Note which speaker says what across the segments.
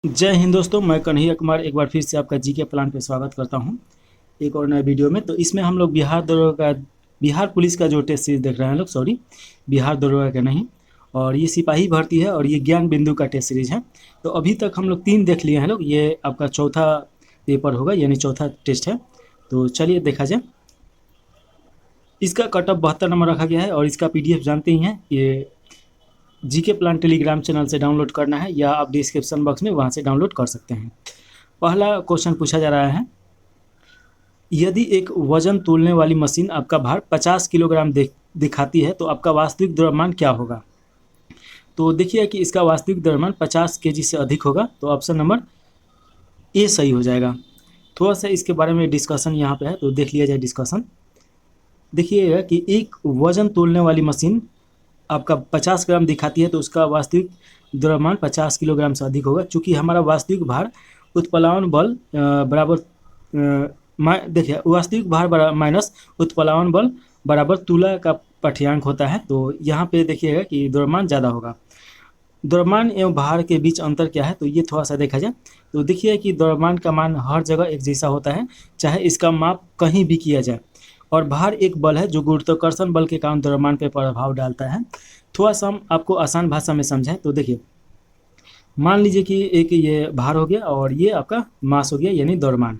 Speaker 1: जय हिंद दोस्तों, मैं कन्हैया कुमार एक बार फिर से आपका जीके प्लान पे स्वागत करता हूं एक और नए वीडियो में। तो इसमें हम लोग बिहार पुलिस का जो टेस्ट सीरीज देख रहे हैं लोग, सॉरी बिहार दरोगा का नहीं। और ये सिपाही भर्ती है और ये ज्ञान बिंदु का टेस्ट सीरीज है। तो अभी तक हम लोग 3 देख लिए हैं लोग, ये आपका चौथा पेपर होगा यानी चौथा टेस्ट है। तो चलिए देखा जाए। इसका कट ऑफ 72 नंबर रखा गया है और इसका PDF जानते ही हैं, ये जीके प्लान टेलीग्राम चैनल से डाउनलोड करना है या आप डिस्क्रिप्शन बॉक्स में वहाँ से डाउनलोड कर सकते हैं। पहला क्वेश्चन पूछा जा रहा है, यदि एक वजन तोलने वाली मशीन आपका भार 50 किलोग्राम दिखाती है तो आपका वास्तविक द्रव्यमान क्या होगा। तो देखिए कि इसका वास्तविक द्रव्यमान 50 केजी से अधिक होगा, तो ऑप्शन नंबर ए सही हो जाएगा। थोड़ा सा इसके बारे में डिस्कशन यहाँ पे है, तो देख लिया जाए डिस्कशन। देखिएगा कि एक वजन तोलने वाली मशीन आपका 50 ग्राम दिखाती है तो उसका वास्तविक द्रव्यमान 50 किलोग्राम से अधिक होगा। चूँकि हमारा वास्तविक भार उत्प्लावन बल बराबर देखिए वास्तविक भार माइनस उत्प्लावन बल बराबर तुला का पाठ्यांक होता है। तो यहाँ पे देखिएगा कि द्रव्यमान ज़्यादा होगा। द्रव्यमान एवं भार के बीच अंतर क्या है, तो ये थोड़ा सा देखा जाए। तो देखिए कि द्रव्यमान का मान हर जगह एक जैसा होता है, चाहे इसका माप कहीं भी किया जाए। और भार एक बल है जो गुरुत्वाकर्षण बल के कारण द्रव्यमान पर प्रभाव डालता है। थोड़ा सा हम आपको आसान भाषा में समझाएं तो देखिए, मान लीजिए कि एक ये भार हो गया और ये आपका मास हो गया यानी द्रव्यमान।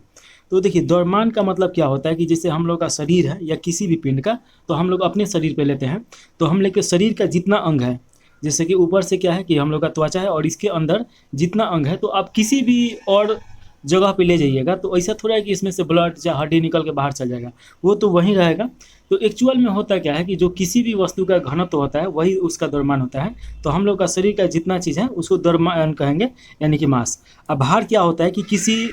Speaker 1: तो देखिए द्रव्यमान का मतलब क्या होता है कि जैसे हम लोग का शरीर है या किसी भी पिंड का, तो हम लोग अपने शरीर पे लेते हैं। तो हम लेके शरीर का जितना अंग है, जैसे कि ऊपर से क्या है कि हम लोग का त्वचा है और इसके अंदर जितना अंग है, तो आप किसी भी और जगह पे ले जाइएगा तो ऐसा थोड़ा है कि इसमें से ब्लड या हड्डी निकल के बाहर चल जाएगा, वो तो वहीं रहेगा। तो एक्चुअल में होता क्या है कि जो किसी भी वस्तु का घनत्व होता है वही उसका द्रव्यमान होता है। तो हम लोग का शरीर का जितना चीज़ है उसको द्रव्यमान कहेंगे यानी कि मास। अब भार क्या होता है कि किसी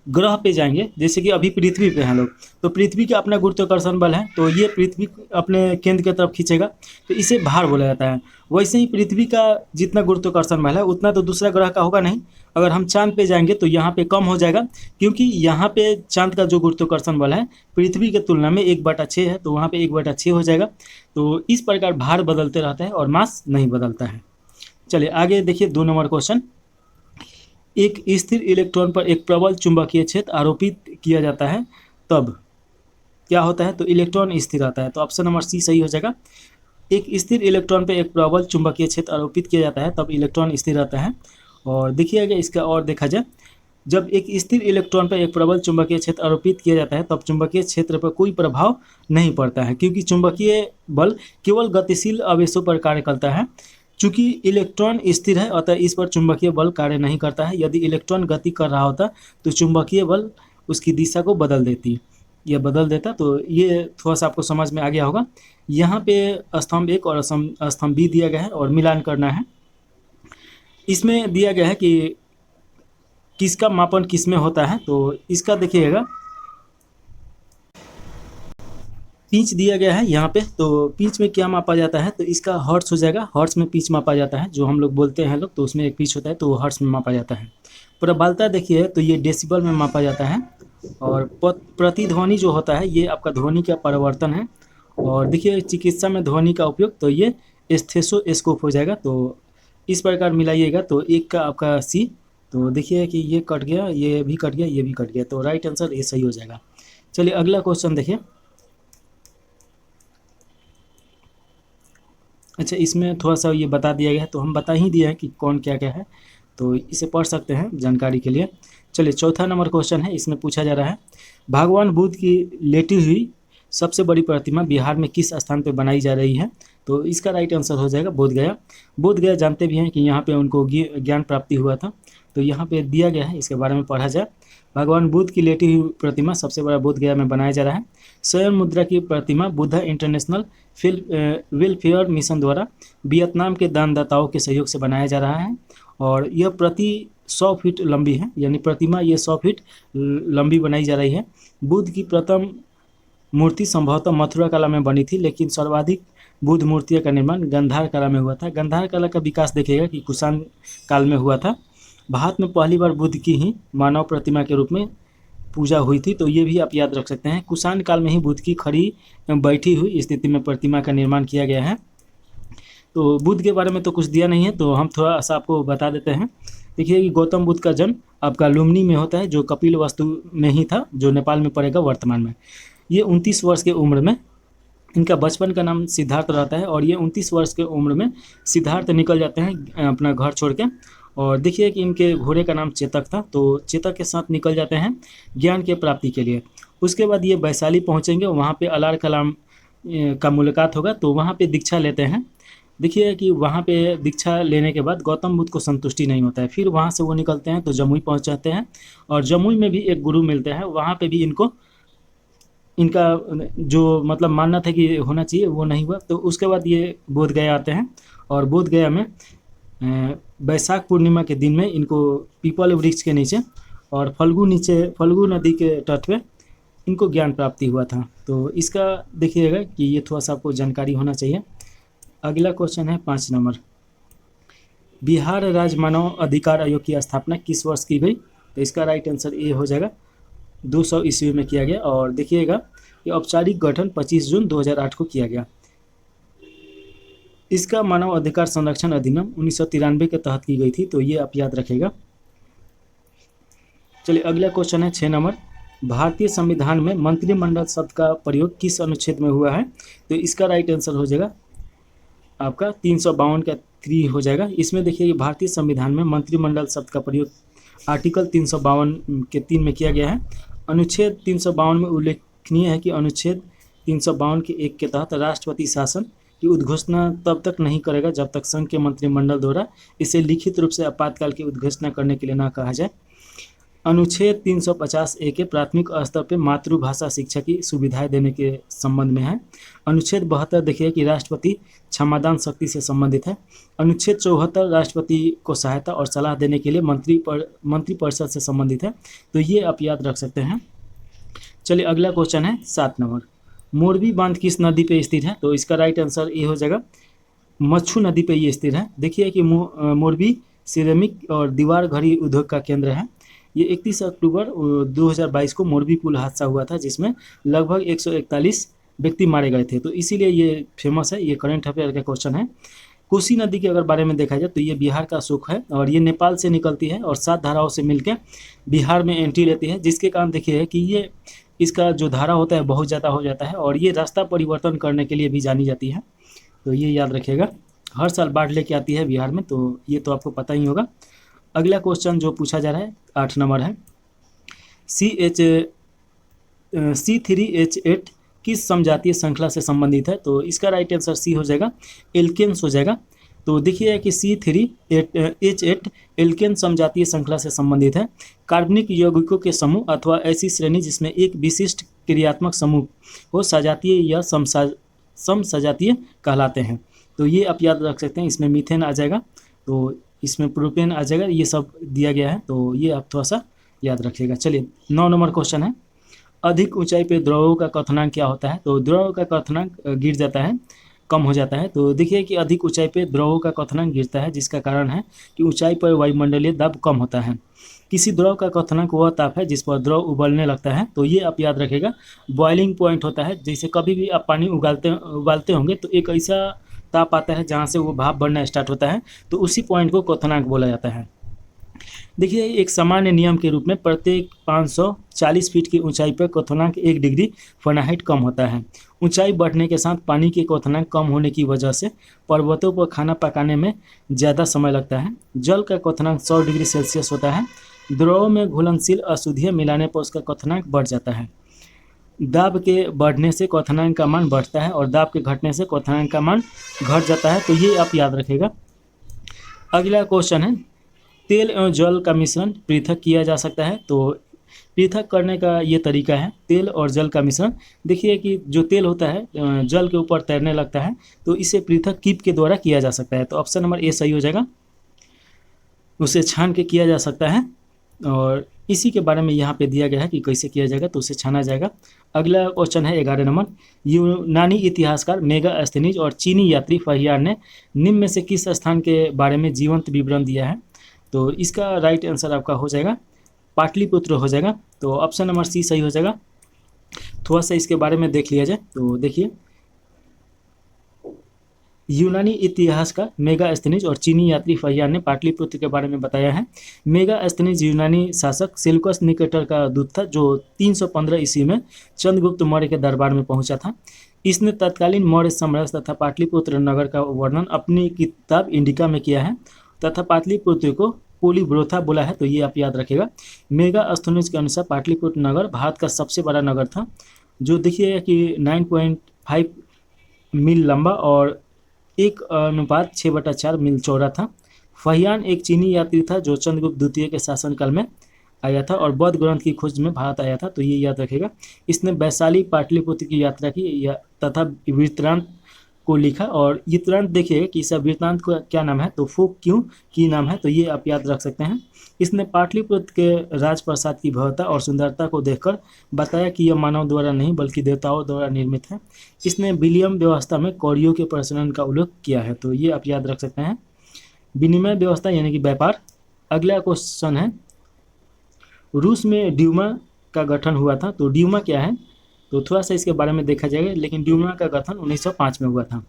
Speaker 1: ग्रह पे जाएंगे, जैसे कि अभी पृथ्वी पे हैं लोग, तो पृथ्वी का अपना गुरुत्वाकर्षण बल है, तो ये पृथ्वी अपने केंद्र की तरफ खींचेगा, तो इसे भार बोला जाता है। वैसे ही पृथ्वी का जितना गुरुत्वाकर्षण बल है उतना तो दूसरा ग्रह का होगा नहीं। अगर हम चांद पे जाएंगे तो यहाँ पे कम हो जाएगा, क्योंकि यहाँ पे चांद का जो गुरुत्वाकर्षण बल है पृथ्वी की तुलना में 1/6 है, तो वहाँ पे 1/6 हो जाएगा। तो इस प्रकार भार बदलते रहता है और मास नहीं बदलता है। चलिए आगे देखिए 2 नंबर क्वेश्चन। एक स्थिर इलेक्ट्रॉन पर एक प्रबल चुंबकीय क्षेत्र आरोपित किया जाता है तब क्या होता है, तो इलेक्ट्रॉन स्थिर रहता है। तो ऑप्शन नंबर सी सही हो जाएगा। एक स्थिर इलेक्ट्रॉन पर एक प्रबल चुंबकीय क्षेत्र आरोपित किया जाता है तब इलेक्ट्रॉन स्थिर रहता है। और देखिएगा इसका और देखा जाए, जब एक स्थिर इलेक्ट्रॉन पर एक प्रबल चुंबकीय क्षेत्र आरोपित किया जाता है तब चुंबकीय क्षेत्र पर कोई प्रभाव नहीं पड़ता है, क्योंकि चुंबकीय बल केवल गतिशील आवेशों पर कार्य करता है। चूंकि इलेक्ट्रॉन स्थिर है अतः इस पर चुंबकीय बल कार्य नहीं करता है। यदि इलेक्ट्रॉन गति कर रहा होता तो चुंबकीय बल उसकी दिशा को बदल देता। तो ये थोड़ा सा आपको समझ में आ गया होगा। यहाँ पे स्तंभ 1 और स्तंभ B दिया गया है और मिलान करना है। इसमें दिया गया है कि किसका मापन किस में होता है, तो इसका देखिएगा पिच दिया गया है यहाँ पे। तो पिच में क्या मापा जाता है, तो इसका हर्ट्ज हो जाएगा। हर्ट्ज में पिच मापा जाता है, जो हम लोग बोलते हैं लोग, तो उसमें एक पिच होता है तो वो हर्ट्ज में मापा जाता है। प्रबलता देखिए तो ये डेसिबल में मापा जाता है। और प्रतिध्वनि जो होता है ये आपका ध्वनि का परिवर्तन है। और देखिए चिकित्सा में ध्वनि का उपयोग, तो ये स्टेथोस्कोप हो जाएगा। तो इस प्रकार मिलाइएगा तो एक का आपका सी। तो देखिए कि ये कट गया, ये भी कट गया, ये भी कट गया, तो राइट आंसर ये सही हो जाएगा। चलिए अगला क्वेश्चन देखिए। अच्छा, इसमें थोड़ा सा ये बता दिया गया है, तो हम बता ही दिया है कि कौन क्या क्या है, तो इसे पढ़ सकते हैं जानकारी के लिए। चलिए चौथा नंबर क्वेश्चन है, इसमें पूछा जा रहा है, भगवान बुद्ध की लेटी हुई सबसे बड़ी प्रतिमा बिहार में किस स्थान पर बनाई जा रही है। तो इसका राइट आंसर हो जाएगा बोधगया। बोधगया जानते भी हैं कि यहाँ पे उनको ज्ञान प्राप्ति हुआ था, तो यहाँ पे दिया गया है, इसके बारे में पढ़ा जाए। भगवान बुद्ध की लेटी हुई प्रतिमा सबसे बड़ा बोधगया में बनाया जा रहा है। स्वयं मुद्रा की प्रतिमा बुद्धा इंटरनेशनल वेलफेयर मिशन द्वारा वियतनाम के दानदाताओं के सहयोग से बनाया जा रहा है। और यह प्रति 100 फीट लंबी है, यानी प्रतिमा ये 100 फीट लंबी बनाई जा रही है। बुद्ध की प्रथम मूर्ति संभवतः मथुरा कला में बनी थी, लेकिन सर्वाधिक बुद्ध मूर्तियों का निर्माण गंधार कला में हुआ था। गंधार कला का विकास देखिएगा कि कुषाण काल में हुआ था। भारत में पहली बार बुद्ध की ही मानव प्रतिमा के रूप में पूजा हुई थी, तो ये भी आप याद रख सकते हैं। कुषाण काल में ही बुद्ध की खड़ी बैठी हुई स्थिति में प्रतिमा का निर्माण किया गया है। तो बुद्ध के बारे में तो कुछ दिया नहीं है, तो हम थोड़ा सा आपको बता देते हैं। देखिए कि गौतम बुद्ध का जन्म आपका लुम्बिनी में होता है, जो कपिल वस्तु में ही था, जो नेपाल में पड़ेगा वर्तमान में। ये 29 वर्ष की उम्र में, इनका बचपन का नाम सिद्धार्थ रहता है, और ये 29 वर्ष की उम्र में सिद्धार्थ निकल जाते हैं अपना घर छोड़ के। और देखिए कि इनके घोड़े का नाम चेतक था, तो चेतक के साथ निकल जाते हैं ज्ञान के प्राप्ति के लिए। उसके बाद ये वैशाली पहुँचेंगे, वहाँ पे अलार कलाम का मुलाकात होगा, तो वहाँ पे दीक्षा लेते हैं। देखिए कि वहाँ पे दीक्षा लेने के बाद गौतम बुद्ध को संतुष्टि नहीं होता है, फिर वहाँ से वो निकलते हैं तो जमुई पहुँच जाते हैं, और जमुई में भी एक गुरु मिलते हैं, वहाँ पे भी इनको इनका जो मतलब मानना था कि होना चाहिए वो नहीं हुआ। तो उसके बाद ये बोध गया आते हैं, और बोध गया में बैसाख पूर्णिमा के दिन में इनको पीपल वृक्ष के नीचे और फल्गु नदी के तट पे इनको ज्ञान प्राप्ति हुआ था। तो इसका देखिएगा कि ये थोड़ा सा आपको जानकारी होना चाहिए। अगला क्वेश्चन है 5 नंबर, बिहार राज्य मानव अधिकार आयोग की स्थापना किस वर्ष की गई? तो इसका राइट आंसर ए हो जाएगा, 200 ईस्वी में किया गया। और देखिएगा कि औपचारिक गठन 25 जून 2008 को किया गया। इसका मानव अधिकार संरक्षण अधिनियम 1993 के तहत की गई थी, तो ये आप याद रखेगा। चलिए अगला क्वेश्चन है 6 नंबर, भारतीय संविधान में मंत्रिमंडल शब्द का प्रयोग किस अनुच्छेद में हुआ है? तो इसका राइट आंसर हो जाएगा आपका 352 का 3 हो जाएगा। इसमें देखिए भारतीय संविधान में मंत्रिमंडल शब्द का प्रयोग आर्टिकल 352 के 3 में किया गया है। अनुच्छेद 352 में उल्लेखनीय है कि अनुच्छेद 352 के 1 के तहत राष्ट्रपति शासन की उद्घोषणा तब तक नहीं करेगा जब तक संघ के मंत्रिमंडल द्वारा इसे लिखित रूप से आपातकाल की उद्घोषणा करने के लिए न कहा जाए। अनुच्छेद 350A के प्राथमिक स्तर पर मातृभाषा शिक्षा की सुविधाएं देने के संबंध में है। अनुच्छेद 72 देखिए कि राष्ट्रपति क्षमादान शक्ति से संबंधित है। अनुच्छेद 74 राष्ट्रपति को सहायता और सलाह देने के लिए मंत्रिपरिषद से संबंधित है, तो ये आप याद रख सकते हैं। चलिए अगला क्वेश्चन है 7 नंबर, मोरबी बांध किस नदी पे स्थित है? तो इसका राइट आंसर ये हो जाएगा, मच्छू नदी पे ये स्थित है। देखिए कि मोरबी सिरेमिक और दीवार घड़ी उद्योग का केंद्र है। ये 31 अक्टूबर 2022 को मोरबी पुल हादसा हुआ था, जिसमें लगभग 141 व्यक्ति मारे गए थे, तो इसीलिए ये फेमस है। ये करंट अफेयर का क्वेश्चन है। कोसी नदी के अगर बारे में देखा जाए तो ये बिहार का सुख है, और ये नेपाल से निकलती है और 7 धाराओं से मिलकर बिहार में एंट्री लेती है, जिसके कारण देखिए कि ये इसका जो धारा होता है बहुत ज़्यादा हो जाता है, और ये रास्ता परिवर्तन करने के लिए भी जानी जाती है, तो ये याद रखिएगा। हर साल बाढ़ लेके आती है बिहार में, तो ये तो आपको पता ही होगा। अगला क्वेश्चन जो पूछा जा रहा है 8 नंबर है, C3H8 किस समजातीय श्रृंखला से संबंधित है? तो इसका राइट आंसर सी हो जाएगा, एल्केन्स हो जाएगा। तो देखिए कि C3H8 एल्केन समजातीय श्रृंखला से संबंधित है। कार्बनिक यौगिकों के समूह अथवा ऐसी श्रेणी जिसमें एक विशिष्ट क्रियात्मक समूह हो सजातीय या समसजातीय कहलाते हैं, तो ये आप याद रख सकते हैं। इसमें मीथेन आ जाएगा, तो इसमें प्रोपेन आ जाएगा, ये सब दिया गया है, तो ये आप थोड़ा सा याद रखिएगा। चलिए 9 नंबर क्वेश्चन है, अधिक ऊंचाई पे द्रवों का क्वथनांक क्या होता है? तो द्रव का क्वथनांक गिर जाता है, कम हो जाता है। तो देखिए कि अधिक ऊंचाई पे द्रवों का क्वथनांक गिरता है, जिसका कारण है कि ऊंचाई पर वायुमंडलीय दाब कम होता है। किसी द्रव का क्वथनांक वह ताप है जिस पर द्रव उबलने लगता है, तो ये आप याद रखिएगा। बॉइलिंग पॉइंट होता है, जैसे कभी भी आप पानी उबालते होंगे तो एक ऐसा ताप आता है जहाँ से वो भाप बनना स्टार्ट होता है, तो उसी पॉइंट को क्वथनांक बोला जाता है। देखिए एक सामान्य नियम के रूप में प्रत्येक 540 फीट की ऊंचाई पर क्वथनांक 1 डिग्री फ़ारेनहाइट कम होता है। ऊंचाई बढ़ने के साथ पानी के क्वथनांक कम होने की वजह से पर्वतों पर खाना पकाने में ज़्यादा समय लगता है। जल का क्वथनांक 100 डिग्री सेल्सियस होता है। द्रव में घुलनशील अशुद्धियाँ मिलाने पर उसका क्वथनांक बढ़ जाता है। दाब के बढ़ने से क्वथनांक का मान बढ़ता है और दाब के घटने से क्वथनांक का मान घट जाता है, तो ये आप याद रखिएगा। अगला क्वेश्चन है, तेल एवं जल का मिश्रण पृथक किया जा सकता है? तो पृथक करने का ये तरीका है, तेल और जल का मिश्रण। देखिए कि जो तेल होता है जल के ऊपर तैरने लगता है, तो इसे पृथक कीप के द्वारा किया जा सकता है, तो ऑप्शन नंबर ए सही हो जाएगा। उसे छान के किया जा सकता है, और इसी के बारे में यहाँ पे दिया गया है कि कैसे किया जाएगा, तो उसे छाना जाएगा। अगला क्वेश्चन है 11 नंबर, यूनानी इतिहासकार मेगास्थनीज और चीनी यात्री फहियार ने निम्न में से किस स्थान के बारे में जीवंत विवरण दिया है? तो इसका राइट आंसर आपका हो जाएगा पाटलिपुत्र हो जाएगा, तो ऑप्शन नंबर सी सही हो जाएगा। थोड़ा सा इसके बारे में देख लिया जाए, तो देखिए यूनानी इतिहास का मेगास्थनीज और चीनी यात्री फहियान ने पाटलिपुत्र के बारे में बताया है। मेगास्थनीज यूनानी शासक सेल्यूकस निकेटर का दूत था, जो 315 ईस्वी में चंद्रगुप्त मौर्य के दरबार में पहुंचा था। इसने तत्कालीन मौर्य साम्राज्य तथा पाटलिपुत्र नगर का वर्णन अपनी किताब इंडिका में किया है तथा पाटलिपुत्र को पोलीब्रोथा बोला है, तो ये आप याद रखेगा। मेगास्थनीज के अनुसार पाटलिपुत्र नगर भारत का सबसे बड़ा नगर था, जो देखिएगा कि 9.5 मील लंबा और 1:6/4 मील चौड़ा था। फहियान एक चीनी यात्री था जो चंद्रगुप्त द्वितीय के शासनकाल में आया था और बौद्ध ग्रंथ की खोज में भारत आया था, तो ये याद रखेगा। इसने वैशाली पाटलिपुत्र की यात्रा की तथा वृत्तांत को लिखा, और ये तुरंत देखिए कि इस वृत्तांत का क्या नाम है, तो फोक क्यों की नाम है, तो ये आप याद रख सकते हैं। इसने पाटलिपुत्र के राजप्रसाद की भव्यता और सुंदरता को देखकर बताया कि यह मानव द्वारा नहीं बल्कि देवताओं द्वारा निर्मित है। इसने विलियम व्यवस्था में कौड़ियों के प्रचलन का उल्लेख किया है, तो ये आप याद रख सकते हैं। विनिमय व्यवस्था यानी कि व्यापार। अगला क्वेश्चन है, रूस में ड्यूमा का गठन हुआ था, तो ड्यूमा क्या है, तो थोड़ा सा इसके बारे में देखा जाएगा। लेकिन ड्यूमा का गठन 1905 में हुआ था।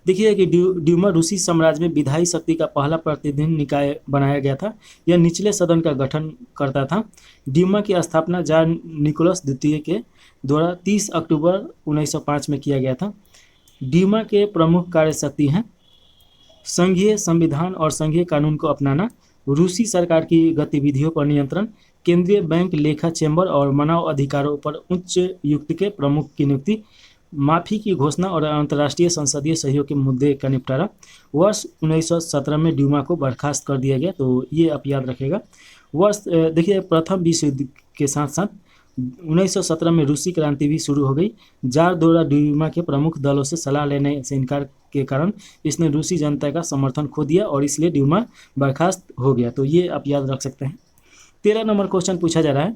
Speaker 1: देखिए कि ड्यूमा रूसी साम्राज्य में विधायी शक्ति का पहला प्रतिनिधि निकाय बनाया गया था। यह निचले सदन का गठन करता था। ड्यूमा की स्थापना जार निकोलस द्वितीय के द्वारा 30 अक्टूबर 1905 में किया गया था। ड्यूमा के प्रमुख कार्य शक्ति हैं संघीय संविधान और संघीय कानून को अपनाना, रूसी सरकार की गतिविधियों पर नियंत्रण, केंद्रीय बैंक, लेखा चैम्बर और मानव अधिकारों पर उच्च युक्त के प्रमुख की नियुक्ति, माफी की घोषणा और अंतर्राष्ट्रीय संसदीय सहयोग के मुद्दे का निपटारा। वर्ष 1917 में ड्यूमा को बर्खास्त कर दिया गया, तो ये आप याद रखेगा। वर्ष देखिए प्रथम विश्व युद्ध के साथ साथ 1917 में रूसी क्रांति भी शुरू हो गई। जार द्वारा ड्यूमा के प्रमुख दलों से सलाह लेने से इनकार के कारण इसने रूसी जनता का समर्थन खो दिया और इसलिए ड्यूमा बर्खास्त हो गया, तो ये आप याद रख सकते हैं। 13 नंबर क्वेश्चन पूछा जा रहा है,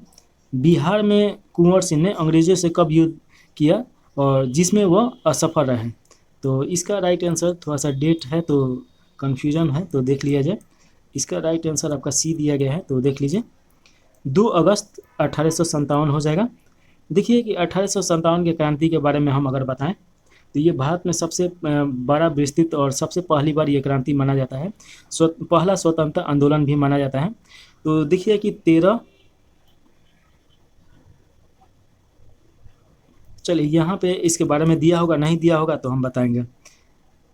Speaker 1: बिहार में कुंवर सिंह ने अंग्रेजों से कब युद्ध किया और जिसमें वह असफल रहे, तो इसका राइट आंसर थोड़ा सा डेट है तो कन्फ्यूजन है, तो देख लिया जाए। इसका राइट आंसर आपका सी दिया गया है, तो देख लीजिए 2 अगस्त 1857 हो जाएगा। देखिए कि 1857 के क्रांति के बारे में हम अगर बताएं तो ये भारत में सबसे बड़ा विस्तृत और सबसे पहली बार ये क्रांति माना जाता है। पहला स्वतंत्रता आंदोलन भी माना जाता है। तो देखिए कि 13 चलिए यहाँ पे इसके बारे में दिया होगा, नहीं दिया होगा तो हम बताएंगे।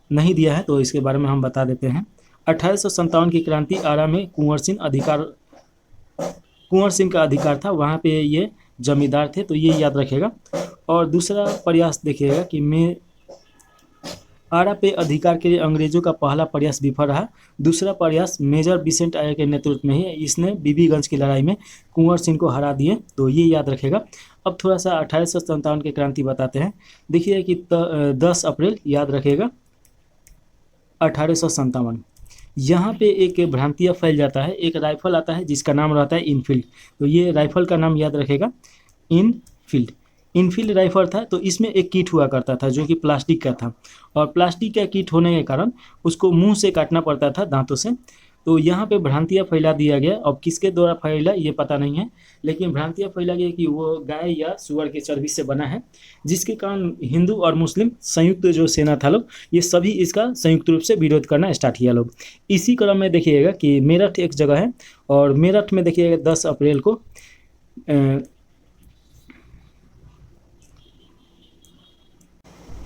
Speaker 1: नहीं दिया है तो इसके बारे में हम बता देते हैं। 1857 की क्रांति आरा में कुंवर सिंह का अधिकार था, वहाँ पे ये जमींदार थे, तो ये याद रखेगा। और दूसरा प्रयास देखिएगा कि मैं आरा पे अधिकार के लिए अंग्रेजों का पहला प्रयास विफल रहा। दूसरा प्रयास मेजर बिसेंट आयर के नेतृत्व में ही इसने बीबीगंज की लड़ाई में कुंवर सिंह को हरा दिए, तो ये याद रखेगा। अब थोड़ा सा 1857 की क्रांति बताते हैं। देखिए कि 10 अप्रैल याद रखेगा 1857। यहाँ पे एक भ्रांतियाँ फैल जाता है। एक राइफल आता है जिसका नाम रहता है इनफील्ड, तो ये राइफल का नाम याद रखेगा इनफील्ड राइफल था। तो इसमें एक किट हुआ करता था जो कि प्लास्टिक का था, और प्लास्टिक का किट होने के कारण उसको मुंह से काटना पड़ता था, दांतों से। तो यहाँ पे भ्रांतियाँ फैला दिया गया। अब किसके द्वारा फैला ये पता नहीं है, लेकिन भ्रांतियाँ फैला गया कि वो गाय या सुअर के चर्बी से बना है, जिसके कारण हिंदू और मुस्लिम संयुक्त जो सेना था लोग, ये सभी इसका संयुक्त रूप से विरोध करना स्टार्ट किया लोग। इसी क्रम में देखिएगा कि मेरठ एक जगह है, और मेरठ में देखिएगा 10 अप्रैल को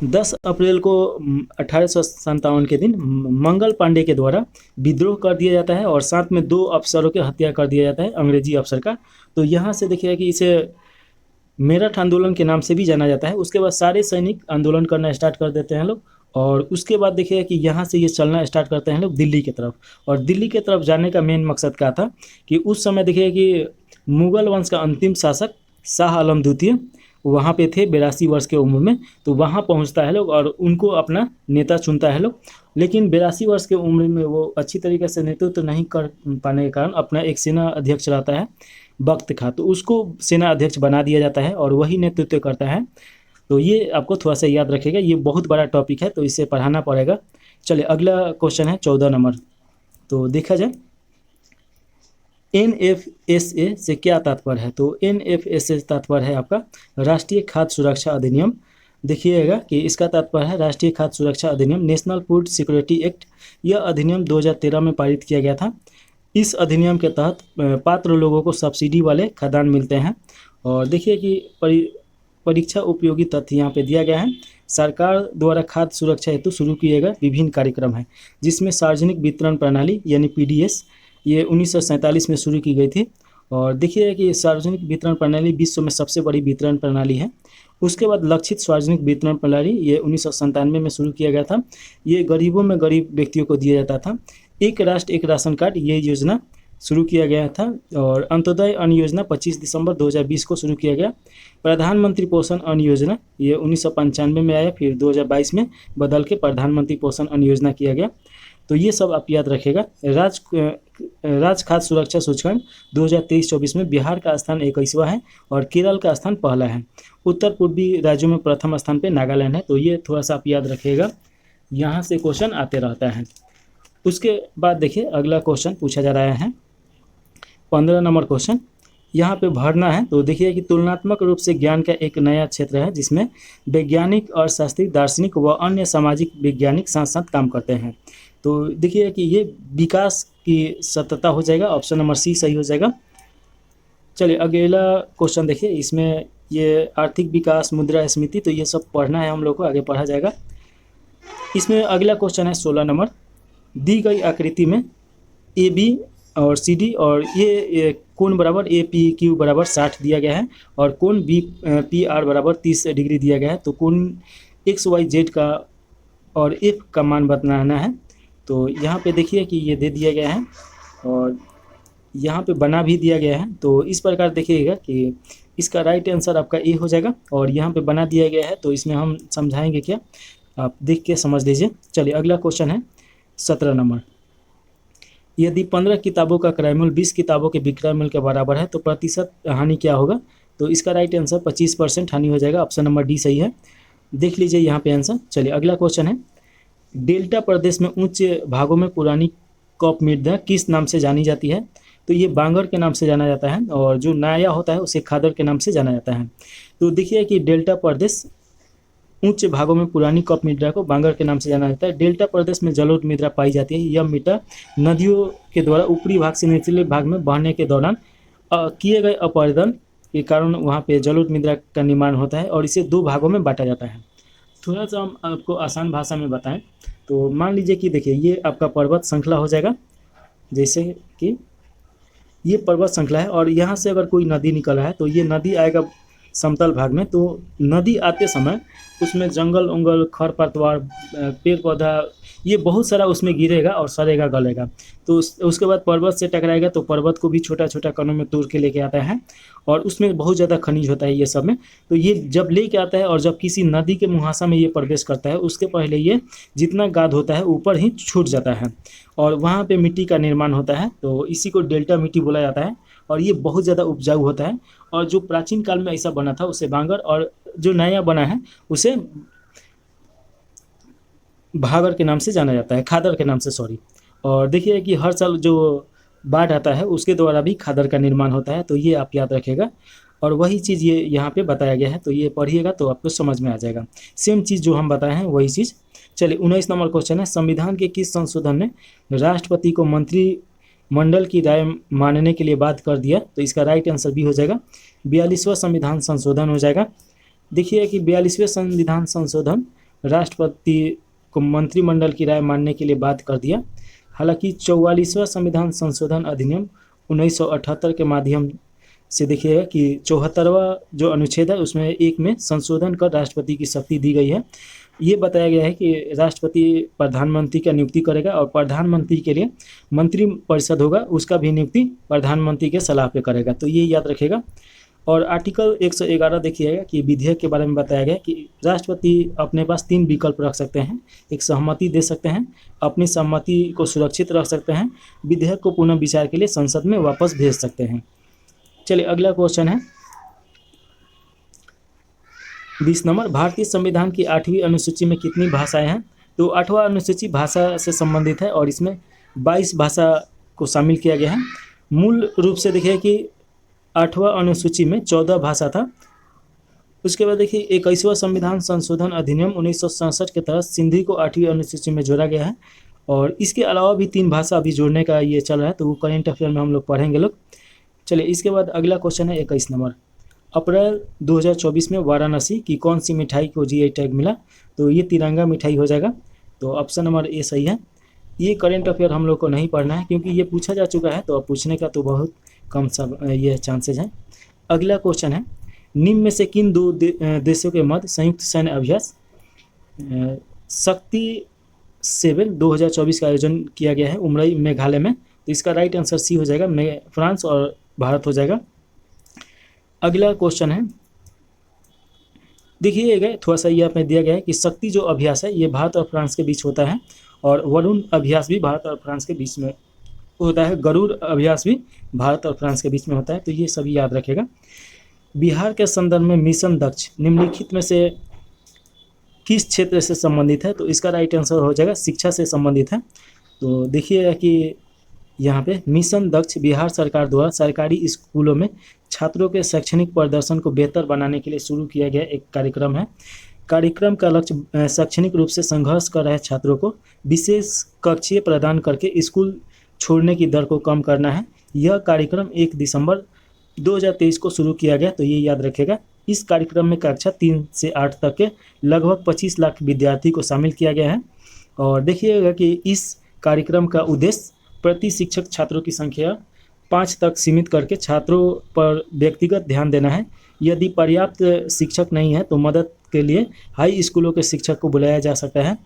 Speaker 1: 10 अप्रैल को 1857 के दिन मंगल पांडे के द्वारा विद्रोह कर दिया जाता है, और साथ में 2 अफसरों की हत्या कर दिया जाता है, अंग्रेजी अफसर का। तो यहाँ से देखिएगा कि इसे मेरठ आंदोलन के नाम से भी जाना जाता है। उसके बाद सारे सैनिक आंदोलन करना स्टार्ट कर देते हैं लोग, और उसके बाद देखिएगा कि यहाँ से ये चलना स्टार्ट करते हैं लोग दिल्ली की तरफ। और दिल्ली की तरफ जाने का मेन मकसद क्या था कि उस समय देखिएगा कि मुगल वंश का अंतिम शासक शाह आलम द्वितीय वहाँ पे थे 82 वर्ष के उम्र में। तो वहाँ पहुँचता है लोग और उनको अपना नेता चुनता है लोग। लेकिन 82 वर्ष के उम्र में वो अच्छी तरीके से नेतृत्व नहीं कर पाने के कारण अपना एक सेना अध्यक्ष रहता है बख्त खां, तो उसको सेना अध्यक्ष बना दिया जाता है और वही नेतृत्व करता है। तो ये आपको थोड़ा सा याद रखेगा, ये बहुत बड़ा टॉपिक है तो इसे पढ़ाना पड़ेगा। चलिए अगला क्वेश्चन है 14 नंबर। तो देखा जाए NFSA से क्या तात्पर्य है। तो NFSA तात्पर्य है आपका राष्ट्रीय खाद्य सुरक्षा अधिनियम। देखिएगा कि इसका तात्पर्य है राष्ट्रीय खाद्य सुरक्षा अधिनियम, नेशनल फूड सिक्योरिटी एक्ट। यह अधिनियम 2013 में पारित किया गया था। इस अधिनियम के तहत पात्र लोगों को सब्सिडी वाले खाद्यान्न मिलते हैं। और देखिए कि परीक्षा उपयोगी तथ्य यहाँ पे दिया गया है। सरकार द्वारा खाद्य सुरक्षा हेतु शुरू किए गए विभिन्न कार्यक्रम हैं, जिसमें सार्वजनिक वितरण प्रणाली यानी पीडीएस ये 1947 में शुरू की गई थी। और देखिए कि सार्वजनिक वितरण प्रणाली विश्व में सबसे बड़ी वितरण प्रणाली है। उसके बाद लक्षित सार्वजनिक वितरण प्रणाली ये 1997 में शुरू किया गया था। ये गरीबों में गरीब व्यक्तियों को दिया जाता था। एक राष्ट्र एक राशन कार्ड ये योजना शुरू किया गया था। और अंत्योदय अन्न योजना 25 दिसंबर 2020 को शुरू किया गया। प्रधानमंत्री पोषण अन्न योजना ये 1995 में आया, फिर 2022 में बदल के प्रधानमंत्री पोषण अन्न योजना किया गया। तो ये सब आप याद रखिएगा। राज्य खाद्य सुरक्षा सूचकांक 2023-24 में बिहार का स्थान 21वां है और केरल का स्थान पहला है। उत्तर पूर्वी राज्यों में प्रथम स्थान पे नागालैंड है। तो ये थोड़ा सा आप याद रखिएगा, यहाँ से क्वेश्चन आते रहता है। उसके बाद देखिए अगला क्वेश्चन पूछा जा रहा है 15 नंबर क्वेश्चन यहाँ पे भरना है। तो देखिए कि तुलनात्मक रूप से ज्ञान का एक नया क्षेत्र है जिसमें वैज्ञानिक और शास्त्री, दार्शनिक व अन्य सामाजिक वैज्ञानिक साथ साथ काम करते हैं। तो देखिए कि ये विकास की सततता हो जाएगा, ऑप्शन नंबर सी सही हो जाएगा। चलिए अगला क्वेश्चन देखिए, इसमें ये आर्थिक विकास, मुद्रास्फीति, तो ये सब पढ़ना है हम लोग को, आगे पढ़ा जाएगा। इसमें अगला क्वेश्चन है 16 नंबर। दी गई आकृति में ए बी और सी डी और ये कोण बराबर ए पी क्यू बराबर 60 दिया गया है और कोण बी पी आर बराबर 30 डिग्री दिया गया है। तो कोण एक्स वाई जेड का और एफ का मान बताना है। तो यहाँ पे देखिए कि ये दे दिया गया है और यहाँ पे बना भी दिया गया है। तो इस प्रकार देखिएगा कि इसका राइट आंसर आपका ए हो जाएगा और यहाँ पे बना दिया गया है। तो इसमें हम समझाएंगे क्या, आप देख के समझ लीजिए। चलिए अगला क्वेश्चन है 17 नंबर। यदि 15 किताबों का क्रय मूल्य 20 किताबों के विक्रय मूल्य के बराबर है तो प्रतिशत हानि क्या होगा। तो इसका राइट आंसर 25% हानि हो जाएगा, ऑप्शन नंबर डी सही है। देख लीजिए यहाँ पे आंसर। चलिए अगला क्वेश्चन है, डेल्टा प्रदेश में उच्च भागों में पुरानी कॉप मृदा किस नाम से जानी जाती है। तो ये बांगर के नाम से जाना जाता है और जो नाया होता है उसे खादर के नाम से जाना जाता है। तो देखिए कि डेल्टा प्रदेश उच्च भागों में पुरानी कप मृदा को बांगर के नाम से जाना जाता है। डेल्टा प्रदेश में जलोढ़ मृदा पाई जाती है। यह मृदा नदियों के द्वारा ऊपरी भाग से निचले भाग में बहने के दौरान किए गए अपरदन के कारण वहाँ पे जलोढ़ मृदा का निर्माण होता है और इसे 2 भागों में बांटा जाता है। थोड़ा सा हम आपको आसान भाषा में बताएं तो मान लीजिए कि देखिए ये आपका पर्वत श्रृंखला हो जाएगा, जैसे कि ये पर्वत श्रृंखला है और यहाँ से अगर कोई नदी निकल रहा है तो ये नदी आएगा समतल भाग में। तो नदी आते समय उसमें जंगल उंगल, खरपतवार, पेड़ पौधा, ये बहुत सारा उसमें गिरेगा और सड़ेगा, गलेगा। तो उसके बाद पर्वत से टकराएगा तो पर्वत को भी छोटा छोटा कणों में तोड़ के लेके आता है और उसमें बहुत ज़्यादा खनिज होता है ये सब में। तो ये जब लेके आता है और जब किसी नदी के मुहासा में ये प्रवेश करता है उसके पहले ये जितना गाद होता है ऊपर ही छूट जाता है और वहाँ पे मिट्टी का निर्माण होता है। तो इसी को डेल्टा मिट्टी बोला जाता है और ये बहुत ज़्यादा उपजाऊ होता है। और जो प्राचीन काल में ऐसा बना था उसे बांगर, और जो नया बना है उसे भागर के नाम से जाना जाता है, खादर के नाम से, सॉरी। और देखिए कि हर साल जो बाढ़ आता है उसके द्वारा भी खादर का निर्माण होता है। तो ये आप याद रखेगा और वही चीज़ ये यहाँ पे बताया गया है। तो ये पढ़िएगा तो आपको समझ में आ जाएगा, सेम चीज़ जो हम बताए हैं वही चीज़। चलिए 19 नंबर क्वेश्चन है, संविधान के किस संशोधन ने राष्ट्रपति को मंत्रिमंडल की राय मानने के लिए बाध्य कर दिया। तो इसका राइट आंसर भी हो जाएगा 42वां संविधान संशोधन हो जाएगा। देखिए कि 42वें संविधान संशोधन राष्ट्रपति को मंत्रिमंडल की राय मानने के लिए बाध्य कर दिया। हालांकि 44वां संविधान संशोधन अधिनियम 1978 के माध्यम से देखिएगा कि 74वां जो अनुच्छेद है उसमें 1 में संशोधन कर राष्ट्रपति की शक्ति दी गई है। ये बताया गया है कि राष्ट्रपति प्रधानमंत्री का नियुक्ति करेगा और प्रधानमंत्री के लिए मंत्रिपरिषद होगा, उसका भी नियुक्ति प्रधानमंत्री के सलाह पे करेगा। तो ये याद रखेगा। और आर्टिकल 111 देखिएगा कि विधेयक के बारे में बताया गया कि राष्ट्रपति अपने पास 3 विकल्प रख सकते हैं। एक, सहमति दे सकते हैं, अपनी सहमति को सुरक्षित रख सकते हैं, विधेयक को पुनः विचार के लिए संसद में वापस भेज सकते हैं। चलिए अगला क्वेश्चन है 20 नंबर, भारतीय संविधान की 8वीं अनुसूची में कितनी भाषाएं हैं। तो 8वां अनुसूची भाषा से संबंधित है और इसमें 22 भाषा को शामिल किया गया है। मूल रूप से देखिए कि 8वां अनुसूची में 14 भाषा था, उसके बाद देखिए 21वां संविधान संशोधन अधिनियम 1967 के तहत सिंधी को 8वीं अनुसूची में जोड़ा गया है। और इसके अलावा भी 3 भाषा अभी जोड़ने का ये चल रहा है, तो वो करेंट अफेयर में हम लोग पढ़ेंगे लोग। चलिए इसके बाद अगला क्वेश्चन है 21 नंबर। अप्रैल 2024 में वाराणसी की कौन सी मिठाई को जीआई टैग मिला? तो ये तिरंगा मिठाई हो जाएगा। तो ऑप्शन नंबर ए सही है। ये करेंट अफेयर हम लोग को नहीं पढ़ना है क्योंकि ये पूछा जा चुका है, तो अब पूछने का तो बहुत कम सब ये चांसेज हैं। अगला क्वेश्चन है, निम्न में से किन दो देशों के मध्य संयुक्त सैन्य अभ्यास शक्ति 7 2024 का आयोजन किया गया है उमरई मेघालय में? तो इसका राइट आंसर सी हो जाएगा, फ्रांस और भारत हो जाएगा। अगला क्वेश्चन है, देखिएगा थोड़ा सा ये आपने दिया गया है कि शक्ति जो अभ्यास है ये भारत और फ्रांस के बीच होता है, और वरुण अभ्यास भी भारत और फ्रांस के बीच में होता है, गरुड़ अभ्यास भी भारत और फ्रांस के बीच में होता है। तो ये सभी याद रखेगा। बिहार के संदर्भ में मिशन दक्ष निम्नलिखित में से किस क्षेत्र से संबंधित है? तो इसका राइट आंसर हो जाएगा शिक्षा से संबंधित है। तो देखिएगा कि यहाँ पे मिशन दक्ष बिहार सरकार द्वारा सरकारी स्कूलों में छात्रों के शैक्षणिक प्रदर्शन को बेहतर बनाने के लिए शुरू किया गया एक कार्यक्रम है। कार्यक्रम का लक्ष्य शैक्षणिक रूप से संघर्ष कर रहे छात्रों को विशेष कक्षीय प्रदान करके स्कूल छोड़ने की दर को कम करना है। यह कार्यक्रम 1 दिसंबर 2023 को शुरू किया गया, तो ये याद रखेगा। इस कार्यक्रम में कक्षा 3 से 8 तक के लगभग 25 लाख विद्यार्थी को शामिल किया गया है। और देखिएगा कि इस कार्यक्रम का उद्देश्य प्रति शिक्षक छात्रों की संख्या 5 तक सीमित करके छात्रों पर व्यक्तिगत ध्यान देना है। यदि पर्याप्त शिक्षक नहीं है तो मदद के लिए हाई स्कूलों के शिक्षक को बुलाया जा सकता है।